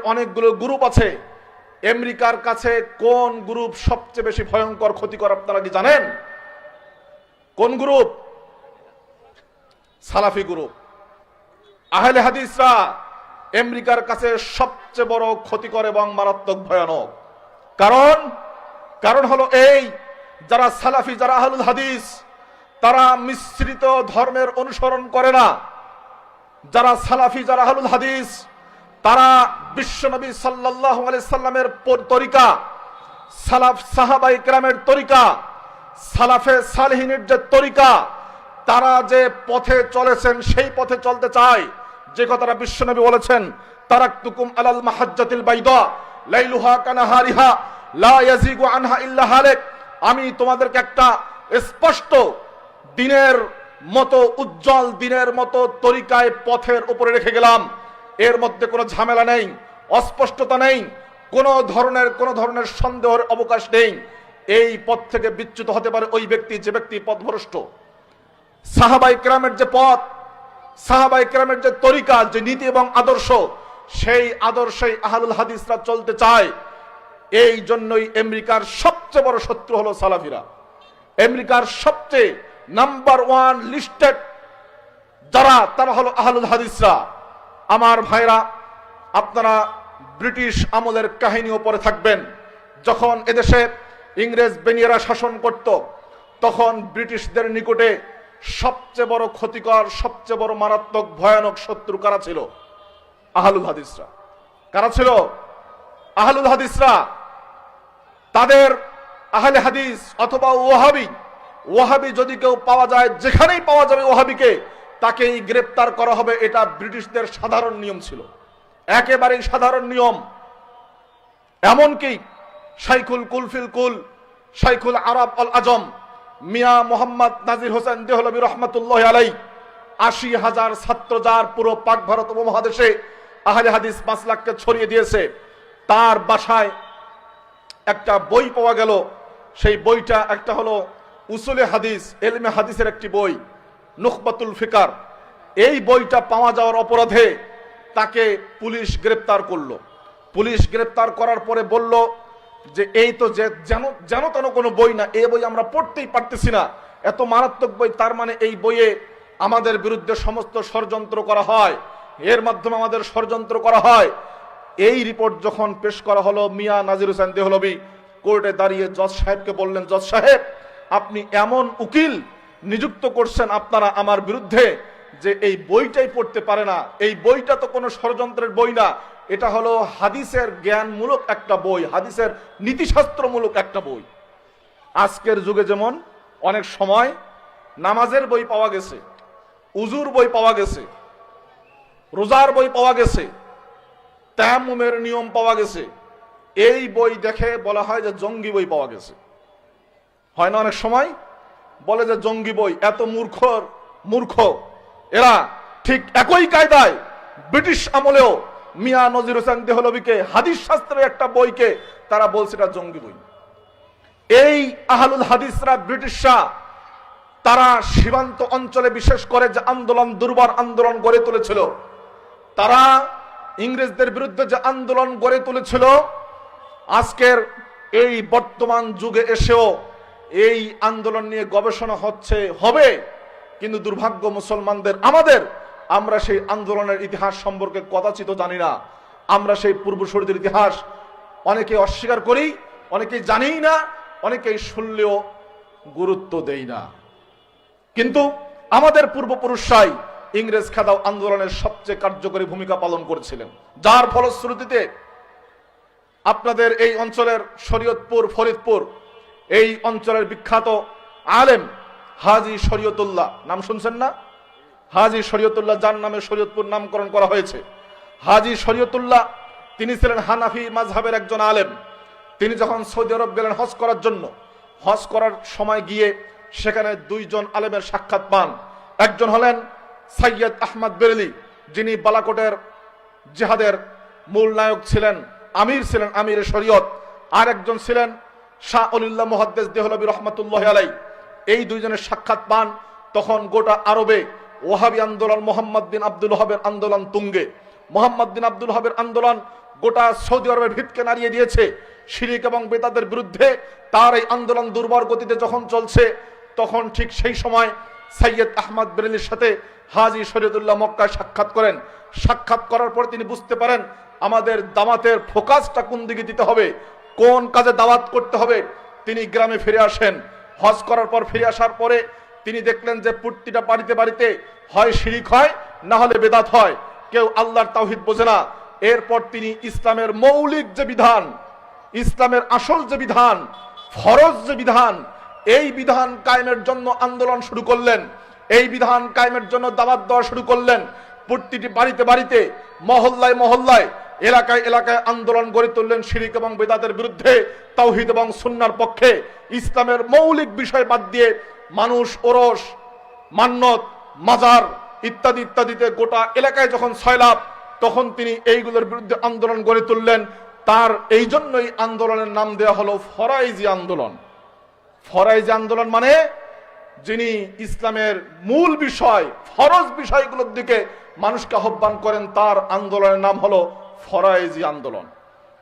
অনেকগুলো গ্রুপ আছে। আমেরিকার কাছে কোন গ্রুপ সবচেয়ে বেশি ভয়ঙ্কর ক্ষতিকর আপনারা কি জানেন? কোন গ্রুপ? সালাফি গ্রুপ। আহলে হাদিসরা আমেরিকার কাছে সবচেয়ে বড় ক্ষতিকর এবং মারাত্মক ভয়ানক। কারণ হলো এই, যারা সালাফি, যারা আহলুল হাদিস, তারা মিশ্রিত ধর্মের অনুসরণ করে না। যারা সালাফি, যারা আহলুল হাদিস, তারা বিশ্বনবী সাল্লাল্লাহু আলাইহি সাল্লামের তরিকা, সালাফ সাহাবাই কেরামের তরিকা, সালাফে সালেহিনের যে তরিকা, তারা যে পথে চলেছেন সেই পথে চলতে চায়। যে কথাটা বিশ্বনবী বলেছেন, তারাকতুকুম আলাল মাহাজ্জাতিল বাইদা লাইলুহা কানাহারিহা লা ইয়াজিগু আনহা ইল্লা হালিক। আমি তোমাদেরকে একটা স্পষ্ট দিনের মতো, উজ্জ্বল দিনের মতো তরিকায়, পথের উপরে রেখে গেলাম। এর মধ্যে কোনো ঝামেলা নেই, অস্পষ্টতা নেই, কোনো ধরনের সন্দেহের অবকাশ নেই। এই পথ থেকে বিচ্যুত হতে পারে ওই ব্যক্তি, যে ব্যক্তি পথভ্রষ্ট। সাহাবাই কেরামের যে পথ, সাহাবাই কেরামের যে তরিকা, যে নীতি এবং আদর্শ, সেই আদর্শেই আহলুল হাদিসরা চলতে চায়। এই জন্যই আমেরিকার সবচেয়ে বড় শত্রু হলো সালাফিরা। আমেরিকার সবচেয়ে নাম্বার 1 লিস্টেড যারা, তারা হলো আহলুল হাদিসরা। আমার ভাইরা, আপনারা ব্রিটিশ আমলের কাহিনীও পড়ে থাকবেন। যখন এদেশে ইংরেজ বেনিয়ারা শাসন করত, তখন ব্রিটিশদের নিকটে সবচেয়ে বড় ক্ষতিকর, সবচেয়ে বড় মারাত্মক ভয়ানক শত্রু কারা ছিল? আহলুল হাদিসরা। কারা ছিল? আহলুল হাদিসরা। তাদের আহলে হাদিস অথবা ওয়াহাবি যদি কেউ পাওয়া যায়, যেখানেই পাওয়া যাবে ওয়াহাবিকে, তাকেই গ্রেপ্তার করা হবে। এটা ব্রিটিশদের সাধারণ নিয়ম ছিল, একেবারেই সাধারণ নিয়ম। এমনকি শাইখুল কুলফিল কুল, শাইখুল আরব আল আজম মিয়া মোহাম্মদ নাজির হোসেন দেহলভী রহমতুল্লাহ আলাই, ৮০,০০০ ছাত্র, যার পুরো পাক ভারত উপমহাদেশে আহলে হাদিস মাসলাককে ছড়িয়ে দিয়েছে, তার বাসায় একটা বই পাওয়া গেল। সেই বইটা একটা হলো উসুলে হাদিস, এলমে হাদিসের একটি বই, নুখবাতুল ফিকার। এই বইটা পাওয়া যাওয়ার অপরাধে তাকে পুলিশ গ্রেপ্তার করলো। পুলিশ গ্রেপ্তার করার পরে বলল যে এই তো যেন তেন কোনো বই না, এই বই আমরা পড়তেই পারতেছি না, এত মারাত্মক বই, তার মানে এই বইয়ে আমাদের বিরুদ্ধে সমস্ত ষড়যন্ত্র করা হয়, এর মাধ্যমে আমাদের ষড়যন্ত্র করা হয়। এই রিপোর্ট যখন পেশ করা হলো, মিয়া নাজির হোসেন দেহলভী কোর্টে দাঁড়িয়ে জজ সাহেবকে বললেন, জজ সাহেব, আপনি এমন উকিল নিযুক্ত করছেন আপনারা আমার বিরুদ্ধে, যে এই বইটাই পড়তে পারে না। এই বইটা তো কোনো ষড়যন্ত্রের বই না, এটা হলো হাদিসের জ্ঞানমূলক একটা বই, হাদিসের নীতিশাস্ত্রমূলক একটা বই। আজকের যুগে যেমন অনেক সময় নামাজের বই পাওয়া গেছে, উজুর বই পাওয়া গেছে, রোজার বই পাওয়া গেছে, তায়াম্মুমের নিয়ম পাওয়া গেছে, এই বই দেখে বলা হয় যে জঙ্গি বই পাওয়া গেছে। হয় না? অনেক সময় বলে যে জঙ্গি বই। এত মূর্খ এরা। ঠিক একই কায়দায় ব্রিটিশ আমলেও মিয়া নজির হোসেন দেহলভীকে, হাদিস শাস্ত্রের একটা বইকে তারা বলছে এটা জঙ্গি বই। এই আহলুল হাদিসরা, ব্রিটিশরা, তারা সীমান্ত অঞ্চলে বিশেষ করে যে আন্দোলন, দুর্বার আন্দোলন গড়ে তুলেছিল, তারা ইংরেজদের বিরুদ্ধে যে আন্দোলন গড়ে তুলেছিল, আজকের এই বর্তমান যুগে এসেও এই আন্দোলন নিয়ে গবেষণা হবে, কিন্তু দুর্ভাগ্য মুসলমানদের, আমরা সেই আন্দোলনের ইতিহাস সম্পর্কে কদাচিত জানি না। আমরা সেই পূর্বসূরীদের ইতিহাস অনেকে অস্বীকার করি, অনেকেই জানি না, অনেকেই শুনলেও গুরুত্ব দেই না। কিন্তু আমাদের পূর্বপুরুষরাই ইংরেজ খেদাও আন্দোলনের সবচেয়ে কার্যকরী ভূমিকা পালন করেছিলেন, যার ফলশ্রুতিতে আপনাদের এই অঞ্চলের শরীয়তপুর, ফরিদপুর, এই অঞ্চলের বিখ্যাত আলেম হাজী শরীয়তুল্লাহ, নাম শুনছেন না? হাজী শরীয়তুল্লাহ, যার নামে শরীয়তপুর নামকরণ করা হয়েছে। হাজী শরীয়তুল্লাহ, তিনি ছিলেন হানাফি মাযহাবের একজন আলেম। তিনি যখন সৌদি আরব গেলেন হজ করার জন্য, হজ করার সময় গিয়ে সেখানে দুইজন আলেমের সাক্ষাৎ পান। একজন হলেন সৈয়দ আহমদ বেরেলি, যিনি বালাকোটের জিহাদের মূল নায়ক ছিলেন, আমির শরীয়ত। আর একজন ছিলেন শাহ অলিউল্লাহ মুহাদ্দিস দেহলভী রহমতুল্লাহ আলাই। এই দুইজনের সাক্ষাৎ পান। তখন গোটা আরবে ওয়াহাবি আন্দোলন, মোহাম্মদ বিন আব্দুল ওয়াহাবের আন্দোলন তুঙ্গে। মোহাম্মদ বিন আব্দুল ওয়াহাবের আন্দোলন গোটা সৌদি আরবের ভিতকে নাড়িয়ে দিয়েছে শিরিক এবং বেদাতের বিরুদ্ধে। তার এই আন্দোলন দুর্বার গতিতে যখন চলছে, তখন ঠিক সেই সময় সৈয়দ আহমদ বেরেলির সাথে হাজী শরীয়তুল্লাহ মক্কায় সাক্ষাৎ করেন। সাক্ষাৎ করার পর তিনি বুঝতে পারেন আমাদের দাওয়াতের ফোকাসটা কোন দিকে দিতে হবে, কোন কাজে দাওয়াত করতে হবে। তিনি গ্রামে ফিরে আসেন। হজ করার পর ফিরে আসার পরে তিনি দেখলেন যে প্রতিটা বাড়িতে বাড়িতে হয় শিরিক হয়, না হলে বেদাত হয়, কেউ আল্লাহর তাওহীদ বোঝে না। এরপর তিনি ইসলামের মৌলিক যে বিধান, ইসলামের আসল যে বিধান, ফরজ যে বিধান, এই বিধান কায়েমের জন্য আন্দোলন শুরু করলেন। এই বিধান কায়েমের জন্য দাওয়াত দেওয়া শুরু করলেন। প্রতিটি বাড়িতে বাড়িতে, মহল্লায় মহল্লায়, এলাকায় এলাকায় আন্দোলন গড়ে তুললেন শিরিক এবং বেদাতের বিরুদ্ধে, তাওহীদ এবং সুন্নাহর পক্ষে। ইসলামের মৌলিক বিষয় বাদ দিয়ে মানুষ ওরস, মান্নত, মাজার ইত্যাদি ইত্যাদিতে গোটা এলাকায় যখন সয়লাভ, তখন তিনি এইগুলোর বিরুদ্ধে আন্দোলন গড়ে তুললেন। তার এই জন্যই আন্দোলনের নাম দেওয়া হলো ফরাইজি আন্দোলন। ফরাইজি আন্দোলন মানে যিনি ইসলামের মূল বিষয়, ফরজ বিষয়গুলোর দিকে মানুষকে আহ্বান করেন, তার আন্দোলনের নাম হলো ফরাইজি আন্দোলন।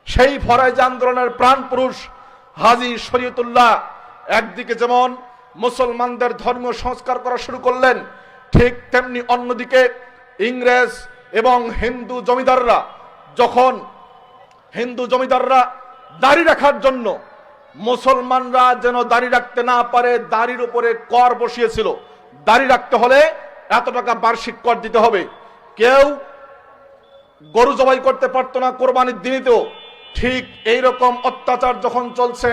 সেই ফরাইজি আন্দোলনের প্রাণ পুরুষ হাজী শরীয়তুল্লাহ একদিকে যেমন মুসলমানদের ধর্মীয় সংস্কার করা শুরু করলেন, ঠিক তেমনি অন্যদিকে ইংরেজ এবং হিন্দু জমিদাররা, যখন হিন্দু জমিদাররা দাড়ি রাখার জন্য মুসলমানরা যেন দাড়ি রাখতে না পারে, দাড়ির উপরে কর বসিয়েছিল। দাড়ি রাখতে হলে এত টাকা বার্ষিক কর দিতে হবে। কেউ গরু জবাই করতে পারতো না কোরবানির দিনেতেও। ঠিক এইরকম অত্যাচার যখন চলছে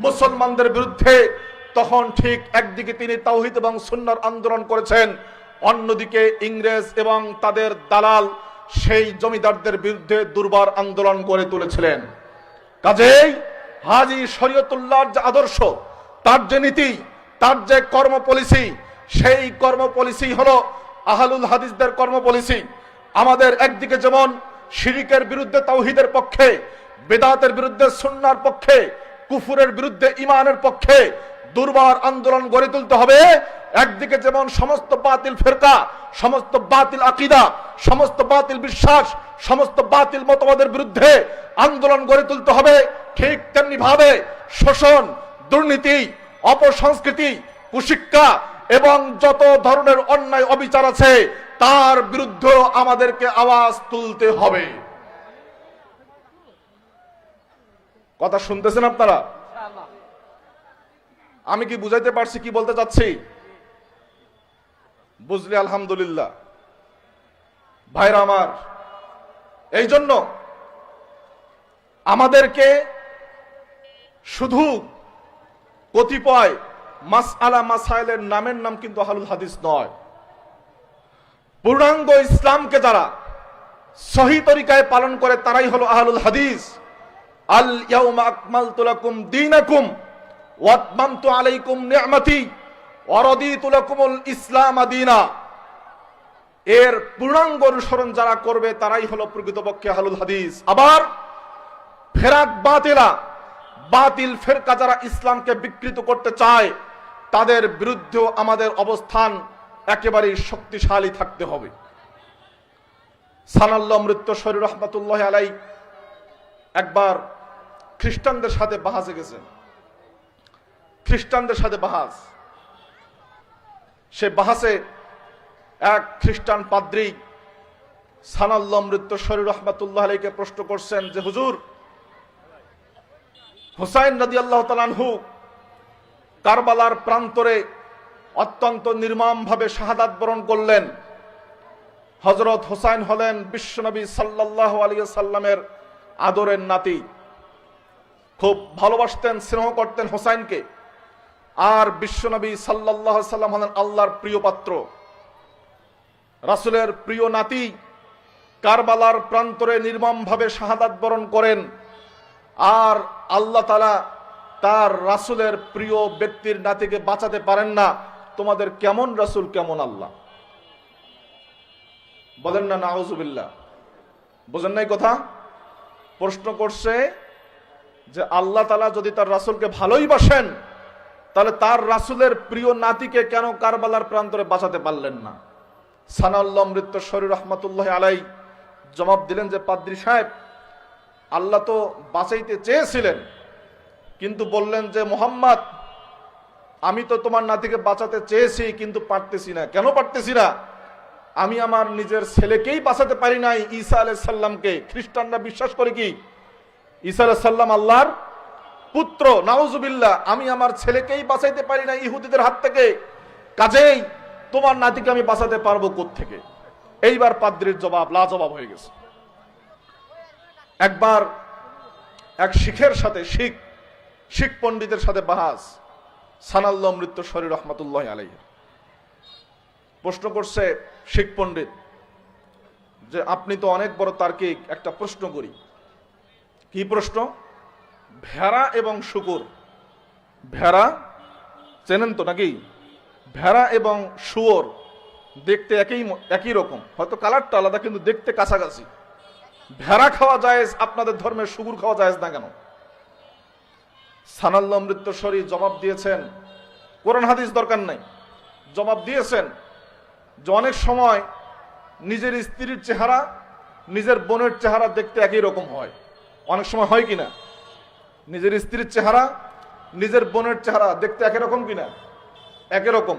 মুসলমানদের বিরুদ্ধে, তখন ঠিক একদিকে তিনি তাওহীদ এবং সুন্নাহর আন্দোলন করেছেন, অন্যদিকে ইংরেজ এবং তাদের দালাল সেই জমিদারদের বিরুদ্ধে দুর্বার আন্দোলন গড়ে তুলেছিলেন। কাজেই হাজী শরীয়তুল্লাহর যে আদর্শ, তার যে নীতি, তার যে কর্ম পলিসি, সেই কর্ম পলিসি হলো আহলুল হাদিসদের কর্ম পলিসি। আমাদের একদিকে যেমন শিরিকের বিরুদ্ধে তাওহীদের পক্ষে, বেদাতের বিরুদ্ধে সুন্নাহর পক্ষে, কুফুরের বিরুদ্ধে ঈমানের পক্ষে দুর্বার আন্দোলন গড়ে তুলতে হবে, একদিকে যেমন সমস্ত বাতিল ফিরকা, সমস্ত বাতিল আকীদা, সমস্ত বাতিল বিশ্বাস, সমস্ত বাতিল মতবাদের বিরুদ্ধে আন্দোলন গড়ে তুলতে হবে, ঠিক তেমনি ভাবে শোষণ, দুর্নীতি, অপসংস্কৃতি, কুশিক্ষা এবং যত ধরনের অন্যায় অবিচার আছে তার বিরুদ্ধে আমাদেরকে আওয়াজ তুলতে হবে। কথা শুনতেছেন আপনারা? আমি কি বুঝাইতে পারছি কি বলতে চাচ্ছি? বুঝলে আলহামদুলিল্লাহ। ভাইরা আমার, এই জন্য আমাদেরকে শুধু কতিপয় মাসআলা মাসাইলের নামের নাম কিন্তু আহলুল হাদিস নয়। পূর্ণাঙ্গ ইসলামকে যারা সহি তরিকায় পালন করে তারাই হলো আহলুল হাদিস। আল ইয়াউমা আকমালতু লাকুম দীনাকুম ওয়া আতমামতু আলাইকুম নি'মাতি ওয়া রাদিতু লাকুমুল ইসলাম দীনা। এর পূর্ণাঙ্গ অনুসরণ যারা করবে তারাই হলো প্রকৃতপক্ষে আহলুল হাদিস। আবার ফেরাক বাতিলা, বাতিল ফেরকা যারা ইসলামকে বিকৃত করতে চায়, তাদের বিরুদ্ধেও আমাদের অবস্থান একেবারেই শক্তিশালী থাকতে হবে। সানাল্লাহ অমৃতসরী রহমাতুল্লাহ আলাই একবার খ্রিস্টানদের সাথে বাহাজে গেছেন। খ্রিস্টানদের সাথে বাহাজ, সে বাহাসে এক খ্রিস্টান পাদ্রী সানাল্লাহ অমৃতসরী রহমাতুল্লাহ আলাইকে প্রশ্ন করছেন যে, হুজুর, হুসাইন রাদিয়াল্লাহু তাআলা আনহু কারবালার প্রান্তরে অত্যন্ত নির্মমভাবে শাহাদাত বরণ করলেন। হযরত হুসাইন হলেন বিশ্বনবী সাল্লাল্লাহু আলাইহি সাল্লামের আদরের নাতি। খুব ভালোবাসতেন, স্নেহ করতেন হুসাইনকে। আর বিশ্বনবী সাল্লাল্লাহু আলাইহি সাল্লাম হলেন আল্লাহর প্রিয় পাত্র, রাসূলের প্রিয় নাতি। কারবালার প্রান্তরে নির্মমভাবে শাহাদাত বরণ করেন। আর আল্লাহ তাআলা তার রাসূলের প্রিয় ব্যক্তির নাতিকে বাঁচাতে পারেন না। তোমাদের কেমন রাসূল, কেমন আল্লাহ? বলেন না নাউযুবিল্লাহ। বুঝেন নাই কথা? প্রশ্ন করছে যে আল্লাহ তাআলা যদি তার রাসূলকে ভালোই বাসেন, তাহলে তার রাসূলের প্রিয় নাতিকে কেন কারবালার প্রান্তরে বাঁচাতে পারলেন না? সানাল্লাহ অমৃতসরী রহমাতুল্লাহ আলাই জবাব দিলেন যে পাদ্রী সাহেব, আল্লাহ তো বাঁচাইতে চেয়েছিলেন, কিন্তু বললেন যে মোহাম্মদ, আমি তো তোমার নাতিকে বাঁচাতে চেয়েছি কিন্তু পারতেছি না। কেন পারতেছি না? আমি আমার নিজের ছেলেকেই বাঁচাতে পারি নাই, ঈসা আলাইহিস সালামকে। খ্রিস্টানরা বিশ্বাস করে কি ঈসা আলাইহিস সালাম আল্লাহর পুত্র, নাউজুবিল্লাহ। আমি আমার ছেলেকেই বাঁচাইতে পারি না ইহুদিদের হাত থেকে, কাজেই তোমার নাতিকে আমি বাঁচাতে পারবো কোত্থেকে? এইবার পাদ্রীর জবাব লাজবাব হয়ে গেছে। একবার এক শিখের সাথে শিখ পণ্ডিতের সাথে বাহাস, সানাল্লাহ অমৃতসরী রহমাতুল্লাহ আলাইহি প্রশ্ন করছে শিখ পণ্ডিত যে আপনি তো অনেক বড় তার্কিক, একটা প্রশ্ন করি। কি প্রশ্ন? ভেড়া এবং শূকর, ভেড়া চেনেন তো নাকি? ভেড়া এবং শুয়োর দেখতে একই রকম, হয়তো কালারটা আলাদা, কিন্তু দেখতে কাছাকাছি। ভেড়া খাওয়া জায়েজ আপনাদের ধর্মে, শুকুর খাওয়া জায়েজ না কেন? সানাল্লাহ অমৃতসরী জবাব দিয়েছেন, কোরআন হাদিস দরকার নাই, জবাব দিয়েছেন যে অনেক সময় নিজের স্ত্রীর চেহারা নিজের বোনের চেহারা দেখতে একই রকম হয়। অনেক সময় হয় কিনা? নিজের স্ত্রীর চেহারা নিজের বোনের চেহারা দেখতে একই রকম কিনা? একই রকম।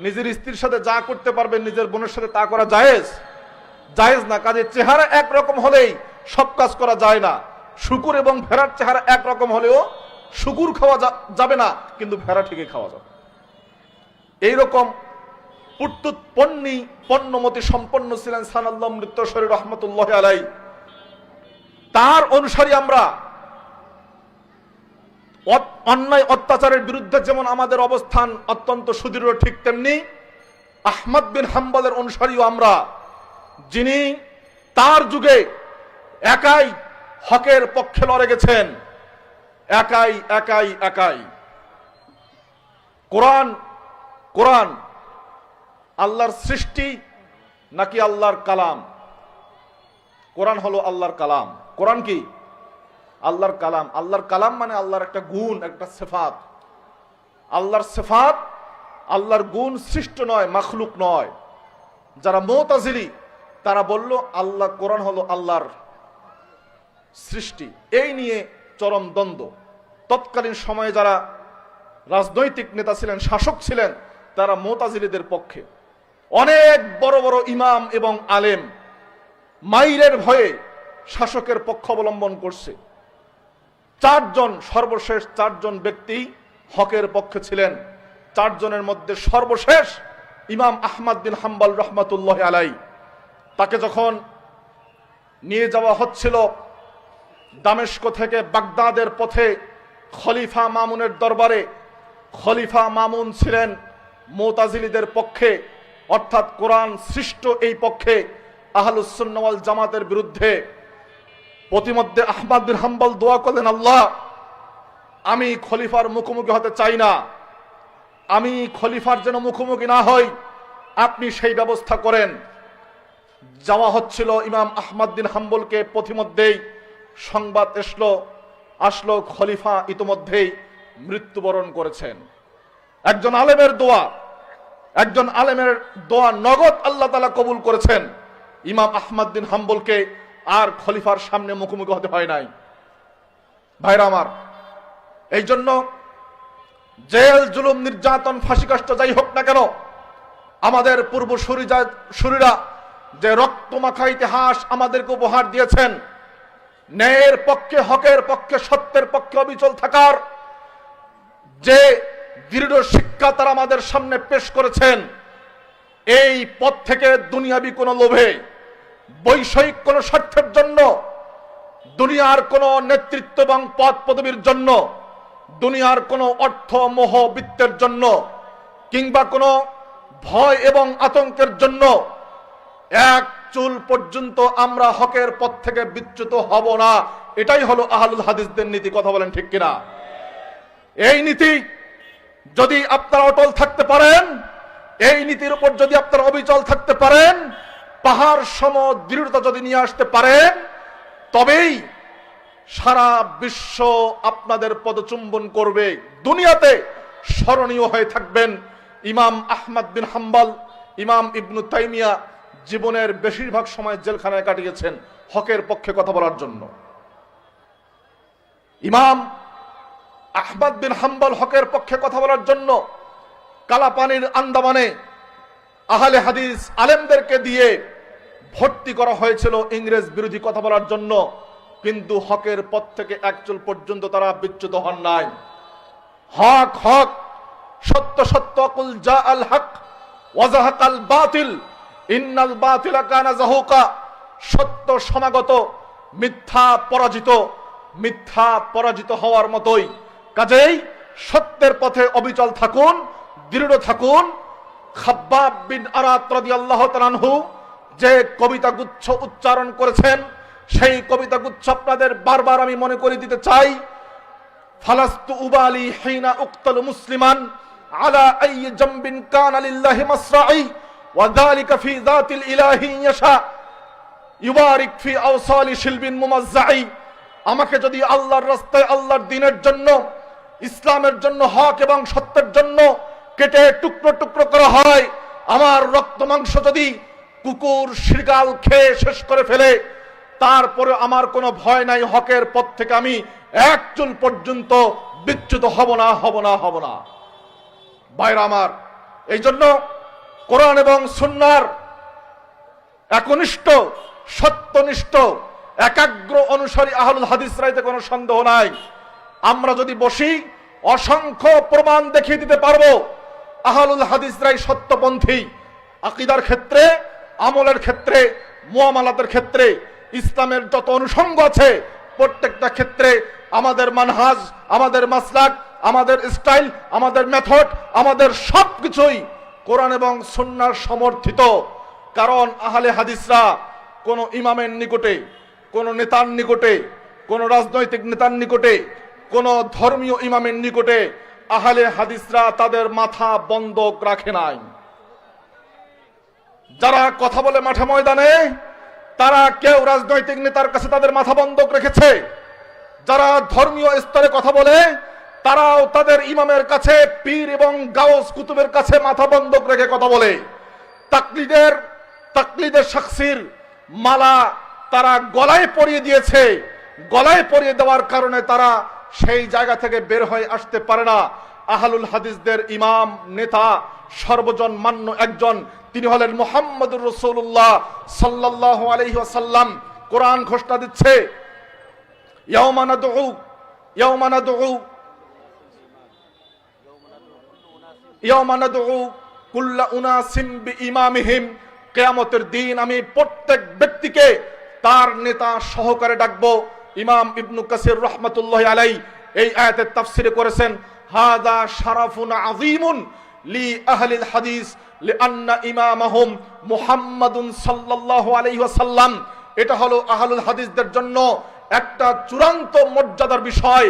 নিজের স্ত্রীর সাথে যা করতে পারবেন নিজের বোনের সাথে তা করা জায়েজ? জায়েজ না। কাজে চেহারা একরকম হলেই সব কাজ করা যায় না। শুকুর এবং ভেড়ার চেহারা একরকম হলেও শুকুর খাওয়া যাবে না, কিন্তু ভেড়া ঠিকই খাওয়া যাবে। এইরকম পণ্যমতি সম্পন্ন ছিলেন সানাল্লাহ অমৃতসরী রহমাতুল্লাহ আলাইহি। তার অনুসারী আমরা। অন্যায় অত্যাচারের বিরুদ্ধে যেমন আমাদের অবস্থান অত্যন্ত সুদৃঢ়, ঠিক তেমনি আহমদ বিন হাম্বলের অনুসারীও আমরা, যিনি তার যুগে একাই হকের পক্ষে লড়ে গেছেন। একাই একাই একাই। কোরআন আল্লাহর সৃষ্টি নাকি আল্লাহর কালাম? কোরআন হলো আল্লাহর কালাম। কোরআন কি? আল্লাহর কালাম। আল্লাহর কালাম মানে আল্লাহর একটা গুণ, একটা সিফাত। আল্লাহর সিফাত, আল্লাহর গুণ সৃষ্ট নয়, মাখলুক নয়। যারা মুতাজিলি তারা বলল আল্লাহ, কোরআন হলো আল্লাহর সৃষ্টি। এই নিয়ে চরম দ্বন্দ্ব। তৎকালীন সময়ে যারা রাজনৈতিক নেতা ছিলেন, শাসক ছিলেন, তারা মুতাজিলিদের পক্ষে। অনেক বড় বড় ইমাম এবং আলেম মাইরের ভয়ে শাসকের পক্ষ অবলম্বন করছে। সর্বশেষ চারজন ব্যক্তি হকের পক্ষে ছিলেন। চারজনের মধ্যে সর্বশেষ ইমাম আহমদ বিন হাম্বল রহমাতুল্লাহ আলাইহি। তাকে যখন নিয়ে যাওয়া হচ্ছিল দামেস্ক থেকে বাগদাদের পথে খলিফা মামুনের দরবারে, খলিফা মামুন ছিলেন মুতাজিলিদের পক্ষে, অর্থাৎ কোরআন সৃষ্ট এই পক্ষে, আহলুস সুন্নাহ ওয়াল জামাতের বিরুদ্ধে। প্রতিমধ্যে আহমদ বিন হাম্বল দোয়া করলেন, আল্লাহ, আমি খলিফার মুখোমুখি হতে চাই না, আমি খলিফার যেন মুখোমুখি না হই, আপনি সেই ব্যবস্থা করেন। যাওয়া হচ্ছিল ইমাম আহমদ বিন হাম্বলকে, প্রতিমধ্যেই সংবাদ আসলো খলিফা ইতোমধ্যেই মৃত্যুবরণ করেছেন। একজন আলেমের দোয়া নগদ আল্লাহ তাআলা কবুল করেছেন। ইমাম আহমদ বিন হাম্বলকে আর খলিফার সামনে মুখোমুখি হতে হয় নাই। ভাইরা আমার, এই জন্য জেল, জুলুম, নির্যাতন, ফাঁসিকাষ্ঠ যাই হোক না কেন, আমাদের পূর্বসূরীরা যে রক্তমাখা ইতিহাস আমাদেরকে উপহার দিয়েছেন, ন্যায়ের পক্ষে, হকের পক্ষে, সত্যের পক্ষে অবিচল থাকার যে দৃঢ় শিক্ষা তারা আমাদের সামনে পেশ করেছেন, এই পথ থেকে দুনিয়াবি কোনো লোভে, বৈষয়িক কোনো স্বার্থের জন্য, দুনিয়ার কোনো নেতৃত্ব এবং পদ পদবীর জন্য, দুনিয়ার কোনো অর্থ মোহ বৃত্তের জন্য, কিংবা কোনো ভয় এবং আতঙ্কের জন্য এক চুল পর্যন্ত আমরা হকের পথ থেকে বিচ্যুত হব না। এটাই হলো আহলুল হাদিসদের নীতি। কথা বলেন ঠিক কিনা? এই নীতি যদি আপনারা অটল থাকতে পারেন, এই নীতির উপর যদি আপনারা অবিচল থাকতে পারেন, পাহাড় সম দৃঢ়তা যদি নিয়ে আসতে পারেন, তবেই সারা বিশ্ব আপনাদের পদচুম্বন করবে। দুনিয়াতে স্মরণীয় হয়ে থাকবেন ইমাম আহমদ বিন হাম্বল, ইমাম ইবনু তাইমিয়া, জীবনের বেশিরভাগ সময় জেলখানায় কাটিয়েছেন হকের পক্ষে কথা বলার জন্য। ইমাম আহমদ বিন হাম্বল হকের পক্ষে কথা বলার জন্য কালাপানির আন্দামানে আহলে হাদিস আলেমদেরকে দিয়ে ভর্তি করা হয়েছিল ইংরেজ বিরোধী কথা বলার জন্য, কিন্তু হকের পথ থেকে একচুল পর্যন্ত তারা বিচ্যুত হন নাই। হক হক, সত্য সত্য, কুল জা আল হক ওয়া যাহাকাল বাতিল ইন্নাল বাতিলা কানা যাহুকা। সত্য সমাগত, মিথ্যা পরাজিত, মিথ্যা পরাজিত হওয়ার মতোই। কাজেই সত্যের পথে অবিচল থাকুন, দৃঢ় থাকুন। খাব্বাব বিন আরাত রাদিয়াল্লাহু তাআলা আনহু যে কবিতা গুচ্ছ উচ্চারণ করেছেন, সেই কবিতা গুচ্ছ আপনাদের বারবার আমি মনে করে দিতে চাই। ফালাস্তু উবালি হিনা উক্তালু মুসলিমান আলা আই জামবিন কানা লিল্লাহি মাসরাই ওয়া যালিকা ফি যাতিল ইলাহি ইয়াশা ইউবারিক ফি আওসালি শিলবিন মুমাজ্জাই। আমাকে যদি আল্লাহর রাস্তায়, আল্লাহর দ্বীনের জন্য, ইসলামের জন্য, হক এবং সত্যের জন্য কেটে টুকরো টুকরো করা হয়, আমার রক্ত মাংস যদি কুকুর শৃগাল খেয়ে শেষ করে ফেলে, তারপরে আমার কোনো ভয় নাই। হকের পথ থেকে আমি এক চুল পর্যন্ত বিচ্যুত হব না, হব না, হব না। ভাইরা আমার, এই জন্য কোরআন এবং সুন্নাহর একনিষ্ঠ, সত্যনিষ্ঠ, একাগ্র অনুসারী আহলুল হাদিসরা, এতে কোনো সন্দেহ নাই। আমরা যদি বসি, অসংখ্য প্রমাণ দেখিয়ে দিতে পারবো আহলুল হাদিসরাই সত্যপন্থী। আকীদার ক্ষেত্রে, আমলের ক্ষেত্রে, মুআমালাতের ক্ষেত্রে, ইসলামের যত অনুষঙ্গ আছে প্রত্যেকটা ক্ষেত্রে আমাদের মানহাজ, আমাদের মাসলাক, আমাদের স্টাইল, আমাদের মেথড, আমাদের সবকিছুই কোরআন এবং সুন্নাহর সমর্থিত। কারণ আহলে হাদিসরা কোন ইমামের নিকটে, কোন নেতার নিকটে, কোন রাজনৈতিক নেতার নিকটে, কোন ধর্মীয় ইমামের নিকটে আহলে হাদিসরা তাদের মাথা বন্ধক রাখে নাই। যারা কথা বলে মাঠে ময়দানে, তারা কেউ রাজনৈতিক নেতার কাছে তাদের মাথা বন্ধক রেখেছে। যারা ধর্মীয় স্তরে কথা বলে, তারাও তাদের ইমামের কাছে, পীর এবং গাউস কুতুবের কাছে মাথা বন্ধক রেখে কথা বলে। তাকলিদের শাখসির মালা তারা গলায় পরিয়ে দিয়েছে। গলায় পরিয়ে দেওয়ার কারণে তারা সেই জায়গা থেকে বের হয়ে আসতে পারে না। আহলুল হাদিসদের ইমাম, নেতা, সর্বজন মান্য একজন, তিনি হলেন মুহাম্মদুর রাসূলুল্লাহ সাল্লাল্লাহু আলাইহি ওয়াসাল্লাম। কোরআন ঘোষণা দিচ্ছে, ইয়াওমা নাদউ কুল্লা উনাসিম বিইমামিহিম। কিয়ামতের দিন আমি প্রত্যেক ব্যক্তিকে তার নেতা সহকারে ডাকবো। ইমাম ইবনু কাসির রাহমাতুল্লাহি আলাইহি এই আয়াতের তাফসীরে করেছেন, হাযা শারাফুন আযীমুন লি আহলিল হাদিস লিআন্না ইমামাহুম মুহাম্মাদুন সাল্লাল্লাহু আলাইহি ওয়াসাল্লাম। এটা হলো আহলুল হাদিসদের জন্য একটা চূড়ান্ত মর্যাদার বিষয়।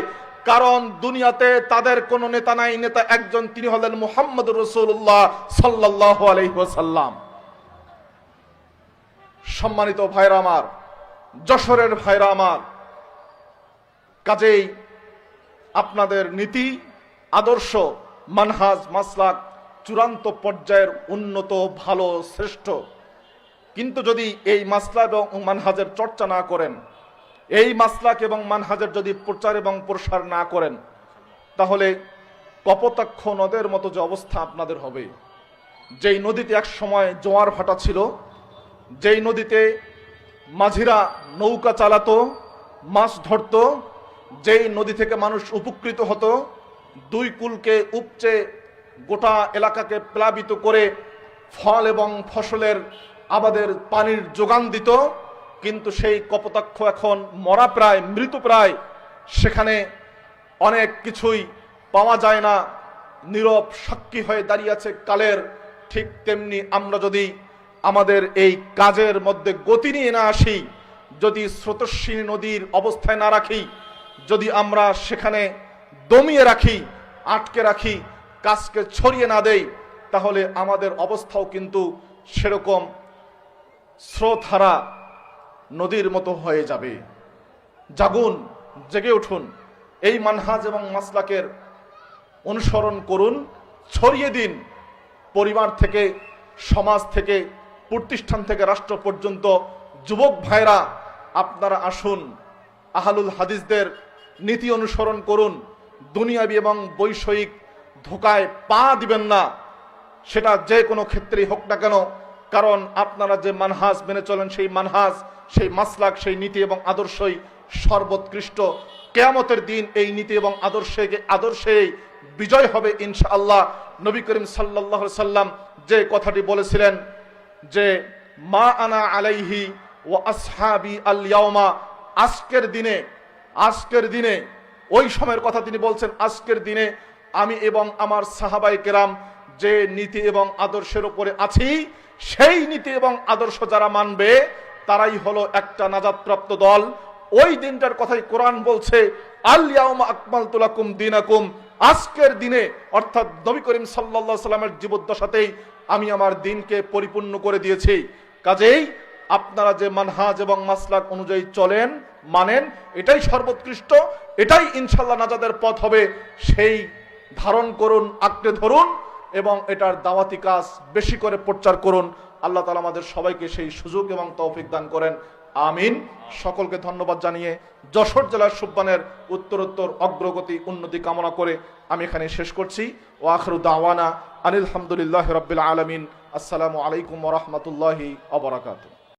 কারণ দুনিয়াতে তাদের কোনো নেতা নাই, নেতা একজন, তিনি হলেন মুহাম্মদুর রাসূলুল্লাহ সাল্লাল্লাহু আলাইহি ওয়াসাল্লাম। সম্মানিত ভাইরা আমার, যশোরের ভাইরা আমার, কাজেই আপনাদের নীতি, আদর্শ, মানহাজ, মাসলাক চূড়ান্ত পর্যায়ের উন্নত, ভালো, শ্রেষ্ঠ। কিন্তু যদি এই মাসলাক এবং মানহাজের চর্চা না করেন, এই মাসলাক এবং মানহাজের যদি প্রচার এবং প্রসার না করেন, তাহলে কপোতাক্ষ নদের মতো যে অবস্থা আপনাদের হবে। যেই নদীতে এক সময় জোয়ার ভাটা ছিল, যেই নদীতে মাঝিরা নৌকা চালাতো, মাছ ধরতো, যেই নদী থেকে মানুষ উপকৃত হতো, দুই কুলকে উপচে গোটা এলাকাকে প্লাবিত করে ফল এবং ফসলের আবাদের পানির যোগান দিত, কিন্তু সেই কপোতাক্ষ এখন মরা প্রায়, মৃত প্রায়। সেখানে অনেক কিছুই পাওয়া যায় না, নীরব সাক্ষী হয়ে দাঁড়িয়ে আছে কালের। ঠিক তেমনি আমরা যদি আমাদের এই কাজের মধ্যে গতি নিয়ে না আসি, যদি স্রোতস্বিনী নদীর অবস্থায় না রাখি, যদি আমরা সেখানে দমিয়ে রাখি, আটকে রাখি, কাজকে ছড়িয়ে না দেই, তাহলে আমাদের অবস্থাও কিন্তু সেরকম স্রোতহারা নদীর মতো হয়ে যাবে। জাগুন, জেগে উঠুন, এই মানহাজ এবং মাসলাকের অনুসরণ করুন, ছড়িয়ে দিন। পরিবার থেকে, সমাজ থেকে, প্রতিষ্ঠান থেকে রাষ্ট্র পর্যন্ত যুবক ভাইরা আপনারা আসুন, আহলুল হাদিসদের নীতি অনুসরণ করুন। দুনিয়াবি এবং বৈষয়িক ধোকায় পা দিবেন না, সেটা যে কোনো ক্ষেত্রেই হোক না কেন। কারণ আপনারা যে মানহাজ মেনে চলেন, সেই মানহাজ, সেই মাসলাক, সেই নীতি এবং আদর্শই সর্বোৎকৃষ্ট। কিয়ামতের দিন এই নীতি এবং আদর্শে বিজয় হবে ইনশাআল্লাহ। নবী করিম সাল্লাল্লাহু আলাইহি সাল্লাম যে কথাটি বলেছিলেন যে মা আনা আলাইহি ওয়া আসহাবি আল ইয়াউমা, আজকের দিনে ওই সময়ের কথা তিনি বলছেন, আজকের দিনে আমি এবং আমার সাহাবায়ে কেরাম যে নীতি এবং আদর্শের উপরে আছি, সেই নীতি এবং আদর্শ যারা মানবে তারাই হলো একটা নাজাতপ্রাপ্ত দল। ওই দিনটার কথাই কোরআন বলছে, আল ইয়াউমা আকমালতু লাকুম দীনাকুম, আজকের দিনে অর্থাৎ নবী করিম সাল্লাল্লাহু আলাইহি সাল্লামের জীবদ্দশাতেই আমি আমার দিনকে পরিপূর্ণ করে দিয়েছি। কাজেই আপনারা যে মানহাজ এবং মাসলাক অনুযায়ী চলেন, মানেন, এটাই সর্বোৎকৃষ্ট, এটাই ইনশাআল্লাহ নাজাতের পথ হবে। সেই ধারণ করুন, আঁকড়ে ধরুন এবং এটার দাওয়াতি কাজ বেশি করে প্রচার করুন। আল্লাহ তাআলা আমাদের সবাইকে সেই সুযোগ এবং তৌফিক দান করেন, আমিন। সকলকে ধন্যবাদ জানিয়ে যশোর জেলার সুববানের উত্তরোত্তর অগ্রগতি উন্নতি কামনা করে আমি এখানে শেষ করছি। ওয়া আখিরু দাওয়ানা আনিল হামদুলিল্লাহি রাব্বিল আলামিন। আসসালামু আলাইকুম ওয়া রাহমাতুল্লাহি ওয়া বারাকাতুহু।